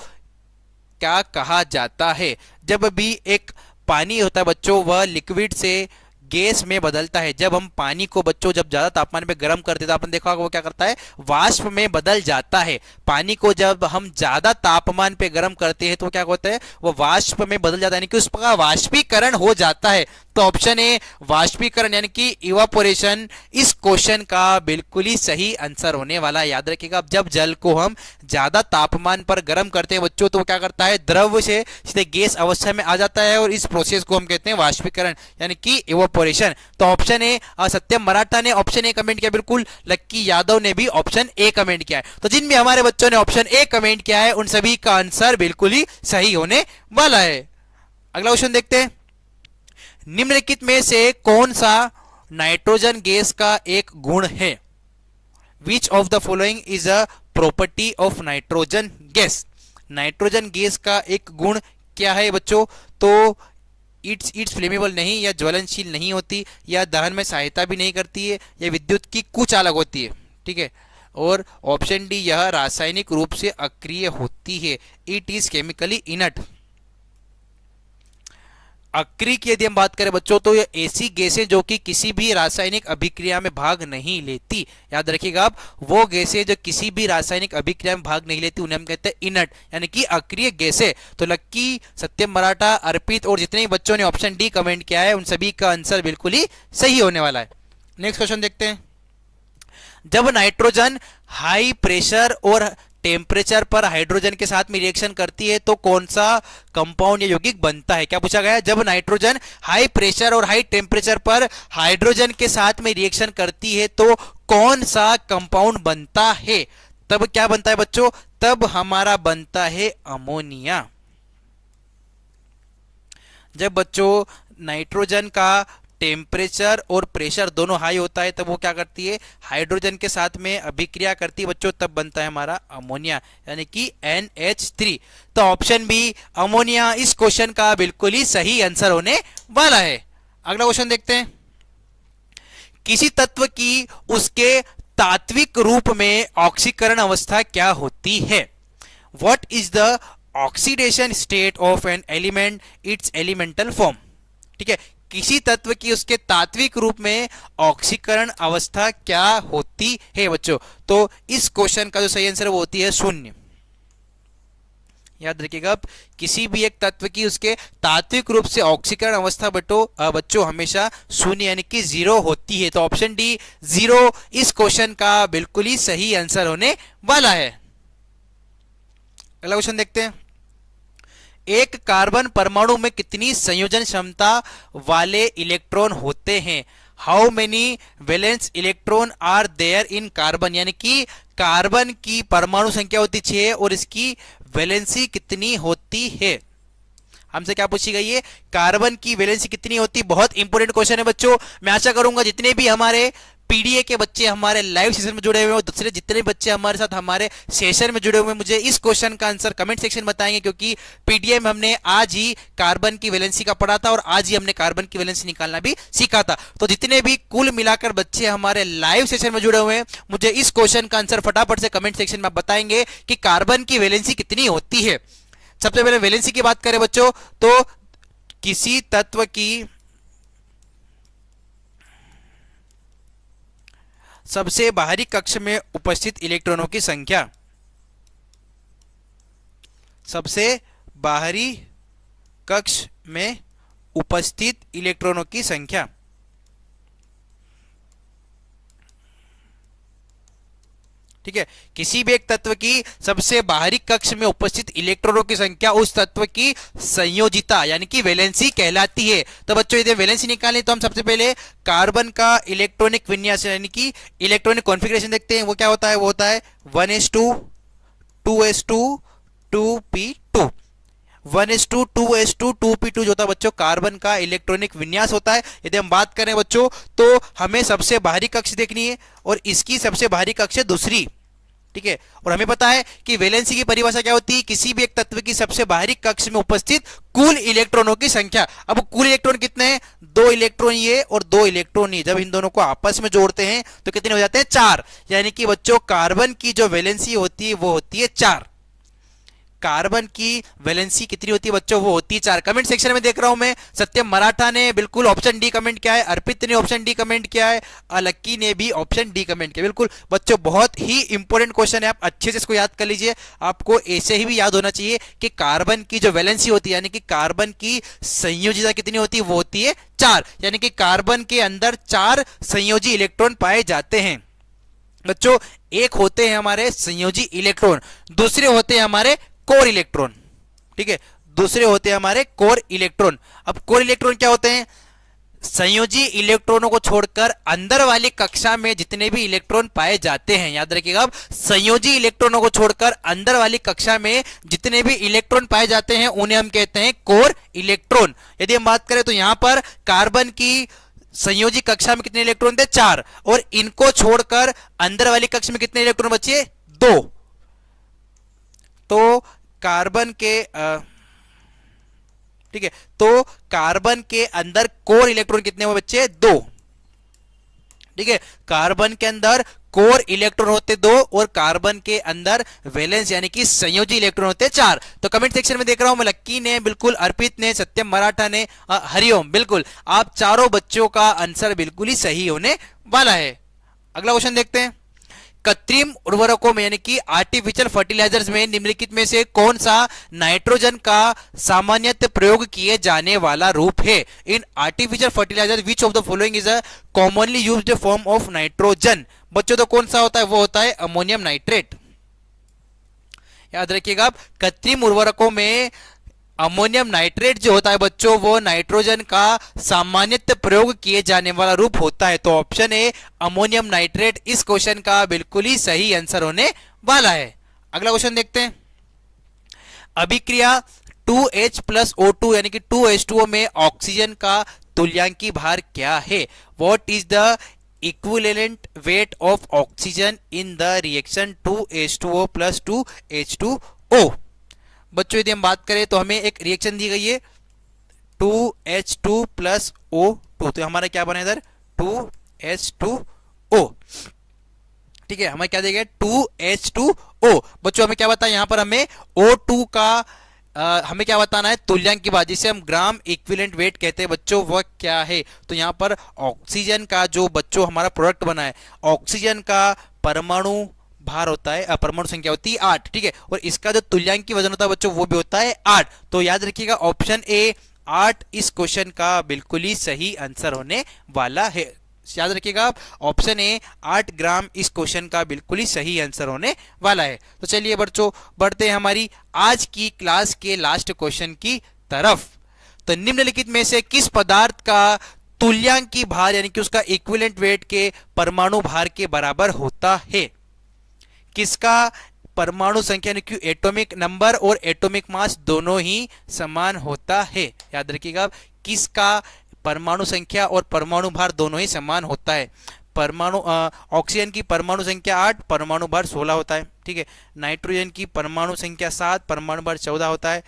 क्या कहा जाता है? जब भी एक पानी होता है बच्चों, वह लिक्विड से गैस में बदलता है। जब हम पानी को बच्चों जब ज्यादा तापमान पे गर्म करते हैं तो आपने देखा होगा वो क्या करता है, वाष्प में बदल जाता है। पानी को जब हम ज्यादा तापमान पे गर्म करते हैं तो क्या होता है, वो वाष्प में बदल जाता है, यानी कि उसका वाष्पीकरण हो जाता है। तो ऑप्शन ए वाष्पीकरण यानी कि इवापोरेशन इस क्वेश्चन का बिल्कुल ही सही आंसर होने वाला है। याद रखिएगा, जब जल को हम ज्यादा तापमान पर गर्म करते हैं बच्चों, तो क्या करता है, द्रव से सीधे गैस अवस्था में आ जाता है और इस प्रोसेस को हम कहते हैं वाष्पीकरण यानी कि इवापोरेशन। तो ऑप्शन ए, सत्यम मराठा ने ऑप्शन ए कमेंट किया, बिल्कुल लक्की यादव ने भी ऑप्शन ए कमेंट किया है। तो जिन भी हमारे बच्चों ने ऑप्शन ए कमेंट किया है उन सभी का आंसर बिल्कुल ही सही होने वाला है। अगला क्वेश्चन देखते हैं। निम्नलिखित में से कौन सा नाइट्रोजन गैस का एक गुण है? Which of the following is a property of nitrogen gas? Nitrogen gas का एक गुण क्या है बच्चों? तो इट्स फ्लेमेबल नहीं, या ज्वलनशील नहीं होती, या दहन में सहायता भी नहीं करती है, या विद्युत की कुचालक होती है। ठीक है, और ऑप्शन डी, यह रासायनिक रूप से अक्रिय होती है, इट इज केमिकली इनर्ट। अक्रिय की यदि हम बात करें बच्चों, तो ये ऐसी गैसें जो कि किसी भी रासायनिक अभिक्रिया में भाग नहीं लेती। याद रखिएगा आप, वो गैसें जो किसी भी रासायनिक अभिक्रिया में भाग नहीं लेती उन्हें हम कहते हैं इनर्ट यानी कि अक्रिय गैसें। तो लक्की, सत्यम मराठा, अर्पित और जितने भी बच्चों ने ऑप्शन डी कमेंट किया है उन सभी का आंसर बिल्कुल ही सही होने वाला है। नेक्स्ट क्वेश्चन देखते हैं। जब नाइट्रोजन हाई प्रेशर और टेम्परेचर पर हाइड्रोजन के साथ में रिएक्शन करती है तो कौन सा कंपाउंड या यौगिक बनता है? क्या पूछा गया है? जब नाइट्रोजन हाई प्रेशर और हाई टेम्परेचर पर हाइड्रोजन के साथ में रिएक्शन करती है तो कौन सा कंपाउंड बनता है? तब क्या बनता है बच्चों? तब हमारा बनता है अमोनिया। जब बच्चों नाइट्रोजन का टेम्परेचर और प्रेशर दोनों हाई होता है तब वो क्या करती है, हाइड्रोजन के साथ में अभिक्रिया करती है बच्चों, तब बनता है हमारा अमोनिया यानी कि NH3। तो ऑप्शन बी अमोनिया इस क्वेश्चन का बिल्कुल ही सही आंसर होने वाला है। अगला क्वेश्चन देखते हैं। किसी तत्व की उसके तात्विक रूप में ऑक्सीकरण अवस्था क्या होती है? What is the oxidation state of an element, it's elemental form. ठीक है, किसी तत्व की उसके तात्विक रूप में ऑक्सीकरण अवस्था क्या होती है बच्चों? तो इस क्वेश्चन का जो सही आंसर वो होती है शून्य। याद रखिएगा, अब किसी भी एक तत्व की उसके तात्विक रूप से ऑक्सीकरण अवस्था बच्चों हमेशा शून्य यानी कि 0 होती है। तो ऑप्शन डी 0 इस क्वेश्चन का बिल्कुल ही सही आंसर होने वाला है। अगला क्वेश्चन देखते हैं। एक कार्बन परमाणु में कितनी संयोजन क्षमता वाले इलेक्ट्रॉन होते हैं? How many valence electron are there in carbon, यानी कि कार्बन की परमाणु संख्या होती 6 और इसकी वैलेंसी कितनी होती है? हमसे क्या पूछी गई है? कार्बन की वैलेंसी कितनी होती? बहुत इंपॉर्टेंट क्वेश्चन है बच्चों। मैं आशा करूंगा जितने भी हमारे पीडीए के बच्चे हमारे लाइव सेशन में जुड़े हुए हैं, दूसरे जितने बच्चे हमारे साथ हमारे सेशन में जुड़े हुए हैं, मुझे इस क्वेश्चन का आंसर कमेंट सेक्शन में बताएंगे, क्योंकि पीडीए में हमने आज ही कार्बन की वैलेंसी का पढ़ा था और आज ही हमने कार्बन की वैलेंसी निकालना भी सीखा था। तो जितने भी कुल मिलाकर बच्चे हमारे लाइव सेशन में जुड़े हुए हैं, मुझे इस क्वेश्चन का आंसर फटाफट से कमेंट सेक्शन में बताएंगे कि कार्बन की वैलेंसी कितनी होती है। सबसे पहले वैलेंसी की बात करें बच्चों, तो किसी तत्व की सबसे बाहरी कक्ष में उपस्थित इलेक्ट्रॉनों की संख्या, सबसे बाहरी कक्ष में उपस्थित इलेक्ट्रॉनों की संख्या। ठीक है, किसी भी एक तत्व की सबसे बाहरी कक्ष में उपस्थित इलेक्ट्रॉनों की संख्या उस तत्व की संयोजिता यानी कि वैलेंसी कहलाती है। तो बच्चों यदि वैलेंसी निकालनी तो हम सबसे पहले कार्बन का इलेक्ट्रॉनिक विन्यास यानी कि इलेक्ट्रॉनिक कॉन्फ़िगरेशन देखते हैं। वो क्या होता है? वो होता है 1s2 2s2 2p2। 1s2 2s2 2p2 जो होता है बच्चों कार्बन का इलेक्ट्रॉनिक विन्यास होता है। यदि हम बात करें बच्चों तो हमें सबसे बाहरी कक्ष देखनी है और इसकी सबसे बाहरी कक्ष है दूसरी। ठीक है, और हमें पता है कि वैलेंसी की परिभाषा क्या होती है? किसी भी एक तत्व की सबसे बाहरी कक्ष में उपस्थित कुल इलेक्ट्रॉनों की संख्या। अब कुल इलेक्ट्रॉन कितने हैं? 2 इलेक्ट्रॉन ये और 2 इलेक्ट्रॉन ये। जब इन दोनों को आपस में जोड़ते हैं तो कितने हो जाते हैं? 4। यानी कि बच्चों कार्बन की जो वैलेंसी होती है वो होती है 4। कार्बन की वैलेंसी कितनी होती है बच्चों? वो होती है 4। कमेंट सेक्शन में देख रहा हूं मैं, सत्यम मराठा ने बिल्कुल ऑप्शन डी कमेंट किया है, अर्पित ने ऑप्शन डी कमेंट किया है, अलक्की ने भी ऑप्शन डी कमेंट किया। बिल्कुल बच्चों बहुत ही इंपॉर्टेंट क्वेश्चन है, आप अच्छे से इसको याद कर लीजिए। आपको ऐसे ही भी याद होना चाहिए कि कार्बन की जो वैलेंसी होती है यानी कि कार्बन की संयोजिता कितनी होती है? वो होती है 4। यानी कि कार्बन के अंदर 4 संयोजी इलेक्ट्रॉन पाए जाते हैं बच्चों। एक होते हैं हमारे संयोजी इलेक्ट्रॉन, दूसरे होते हैं हमारे कोर इलेक्ट्रॉन। ठीक है, दूसरे होते हैं हमारे कोर इलेक्ट्रॉन। अब कोर इलेक्ट्रॉन क्या होते हैं? संयोजी इलेक्ट्रॉनों को छोड़कर अंदर वाली कक्षा में जितने भी इलेक्ट्रॉन पाए जाते हैं, याद रखिएगा, अब संयोजी इलेक्ट्रॉनों को छोड़कर अंदर वाली कक्षा में जितने भी इलेक्ट्रॉन पाए जाते हैं उन्हें हम कहते हैं कोर इलेक्ट्रॉन। यदि हम बात करें तो यहां पर कार्बन की संयोजी कक्षा में कितने इलेक्ट्रॉन थे? 4। और इनको छोड़कर अंदर वाली कक्षा में कितने इलेक्ट्रॉन बचे? 2। तो कार्बन के ठीक है, तो कार्बन के अंदर कोर इलेक्ट्रॉन कितने हुए बच्चे? 2। ठीक है, कार्बन के अंदर कोर इलेक्ट्रॉन होते 2 और कार्बन के अंदर वैलेंस यानी कि संयोजी इलेक्ट्रॉन होते 4। तो कमेंट सेक्शन में देख रहा हूं मैं, लक्की ने बिल्कुल, अर्पित ने, सत्यम मराठा ने, हरिओम, बिल्कुल आप चारों बच्चों का आंसर बिल्कुल ही सही होने वाला है। अगला क्वेश्चन देखते हैं। कृत्रिम उर्वरकों में यानी कि आर्टिफिशियल फर्टिलाइजर्स में निम्नलिखित में से कौन सा नाइट्रोजन का सामान्यतः प्रयोग किए जाने वाला रूप है? In artificial fertiliser which of the following is a commonly used form of nitrogen? बच्चों तो कौन सा होता है? वो होता है अमोनियम नाइट्रेट। याद रखिएगा, कृत्रिम उर्वरकों में अमोनियम नाइट्रेट जो होता है बच्चों वो नाइट्रोजन का सामान्यतः प्रयोग किए जाने वाला रूप होता है। तो ऑप्शन ए अमोनियम नाइट्रेट इस क्वेश्चन का बिल्कुल ही सही आंसर होने वाला है। अगला क्वेश्चन देखते हैं। अभिक्रिया 2H+ O2 यानी कि 2H2O में ऑक्सीजन का तुल्यांकी भार क्या है? What is the equivalent weight of oxygen in the reaction 2H2O plus 2H2O। बच्चों यदि हम बात करें तो हमें एक रिएक्शन दी गई है 2H2 प्लस O2, तो हमारा क्या बना इधर 2H2O। ठीक है, हमें क्या दिया गया 2H2O। बच्चों हमें क्या बताया यहाँ पर, हमें O2 का हमें क्या बताना है, तुल्यांकी भार, जिसे हम ग्राम इक्विवेलेंट वेट कहते हैं बच्चों, वह क्या है? तो यहाँ पर ऑक्सीजन का जो बच्चों हमारा प्रोडक्ट बना है, ऑक्सीजन का परमाणु भार होता है, परमाणु संख्या होती है 8। ठीक है, और इसका जो तुल्यांकी वजन होता है बच्चों वो भी होता है 8। तो याद रखिएगा ऑप्शन ए 8 इस क्वेश्चन का बिल्कुल ही सही आंसर होने वाला है। याद रखिएगा ऑप्शन ए 8 ग्राम इस क्वेश्चन का बिल्कुल ही सही आंसर होने वाला है। तो चलिए बच्चों बढ़ते हैं हमारी आज की क्लास के लास्ट क्वेश्चन की तरफ। तो निम्नलिखित में से किस पदार्थ का तुल्यांकी भार यानी कि उसका इक्विवेलेंट वेट के परमाणु भार के बराबर होता है? किसका परमाणु संख्या यानी कि एटॉमिक नंबर और एटॉमिक मास दोनों ही समान होता है? याद रखिएगा किसका परमाणु संख्या और परमाणु भार दोनों ही समान होता है? परमाणु ऑक्सीजन की परमाणु संख्या 8, परमाणु भार 16 होता है। ठीक है, नाइट्रोजन की परमाणु संख्या 7, परमाणु भार 14 होता है।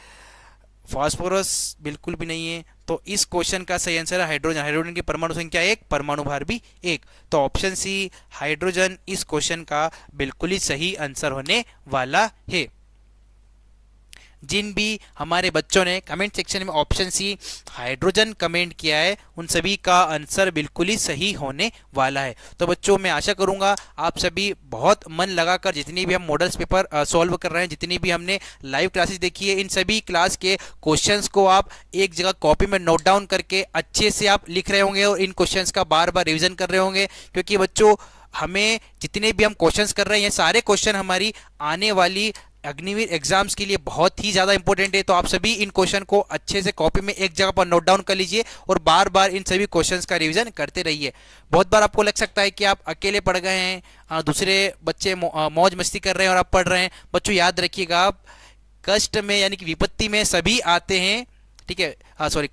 फास्फोरस बिल्कुल भी नहीं है। तो इस क्वेश्चन का सही आंसर है हाइड्रोजन। हाइड्रोजन की परमाणु संख्या 1, परमाणु भार भी 1। तो ऑप्शन सी हाइड्रोजन इस क्वेश्चन का बिल्कुल ही सही आंसर होने वाला है। जिन भी हमारे बच्चों ने कमेंट सेक्शन में ऑप्शन सी हाइड्रोजन कमेंट किया है उन सभी का आंसर बिल्कुल ही सही होने वाला है। तो बच्चों मैं आशा करूंगा आप सभी बहुत मन लगाकर जितनी भी हम मॉडल्स पेपर सॉल्व कर रहे हैं, जितनी भी हमने लाइव क्लासेस देखी है, इन सभी क्लास के क्वेश्चंस को आप एक जगह कॉपी में नोट डाउन करके अच्छे से आप लिख रहे होंगे और इन क्वेश्चंस का बार बार रिविजन कर रहे होंगे। क्योंकि बच्चों हमें जितने भी हम क्वेश्चंस कर रहे हैं, ये सारे क्वेश्चन हमारी आने वाली अग्निवीर एग्जाम्स के लिए बहुत ही ज़्यादा इंपॉर्टेंट है। तो आप सभी इन क्वेश्चन को अच्छे से कॉपी में एक जगह पर नोट डाउन कर लीजिए और बार बार इन सभी क्वेश्चंस का रिवीजन करते रहिए। बहुत बार आपको लग सकता है कि आप अकेले पढ़ गए हैं, दूसरे बच्चे मौज मस्ती कर रहे हैं और आप पढ़ रहे हैं। बच्चों याद रखिएगा आप कष्ट में यानी कि विपत्ति में सभी आते हैं। ठीक है,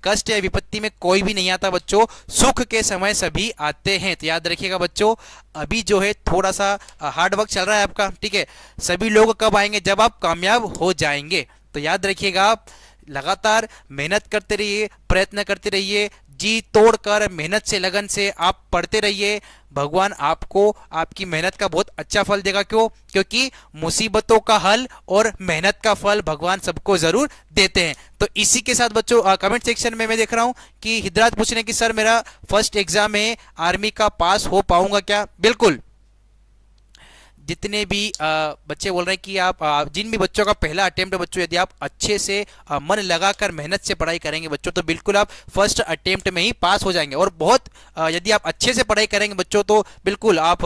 कष्ट या विपत्ति में कोई भी नहीं आता बच्चों, सुख के समय सभी आते हैं। तो याद रखिएगा बच्चों अभी जो है थोड़ा सा हार्ड वर्क चल रहा है आपका। ठीक है, सभी लोग कब आएंगे, जब आप कामयाब हो जाएंगे। तो याद रखिएगा आप लगातार मेहनत करते रहिए, प्रयत्न करते रहिए, जी तोड़कर मेहनत से लगन से आप पढ़ते रहिए। भगवान आपको आपकी मेहनत का बहुत अच्छा फल देगा। क्यों? क्योंकि मुसीबतों का हल और मेहनत का फल भगवान सबको जरूर देते हैं। तो इसी के साथ बच्चों कमेंट सेक्शन में मैं देख रहा हूं कि हिदरात पूछ रहे हैं कि सर मेरा फर्स्ट एग्जाम है आर्मी का, पास हो पाऊंगा क्या? बिल्कुल, जितने भी बच्चे बोल रहे हैं कि आप जिन भी बच्चों का पहला अटेम्प्ट है बच्चों, यदि आप अच्छे से मन लगाकर मेहनत से पढ़ाई करेंगे बच्चों तो बिल्कुल आप फर्स्ट अटेम्प्ट में ही पास हो जाएंगे। और बहुत यदि आप अच्छे से पढ़ाई करेंगे बच्चों तो बिल्कुल आप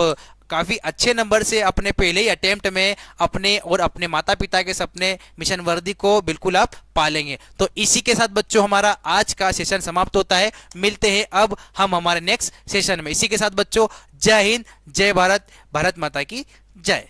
काफ़ी अच्छे नंबर से अपने पहले ही अटेम्प्ट में अपने और अपने माता पिता के सपने मिशन वर्दी को बिल्कुल आप पालेंगे। तो इसी के साथ बच्चों हमारा आज का सेशन समाप्त होता है। मिलते हैं अब हम हमारे नेक्स्ट सेशन में। इसी के साथ बच्चों जय हिंद, जय भारत, भारत माता की जय।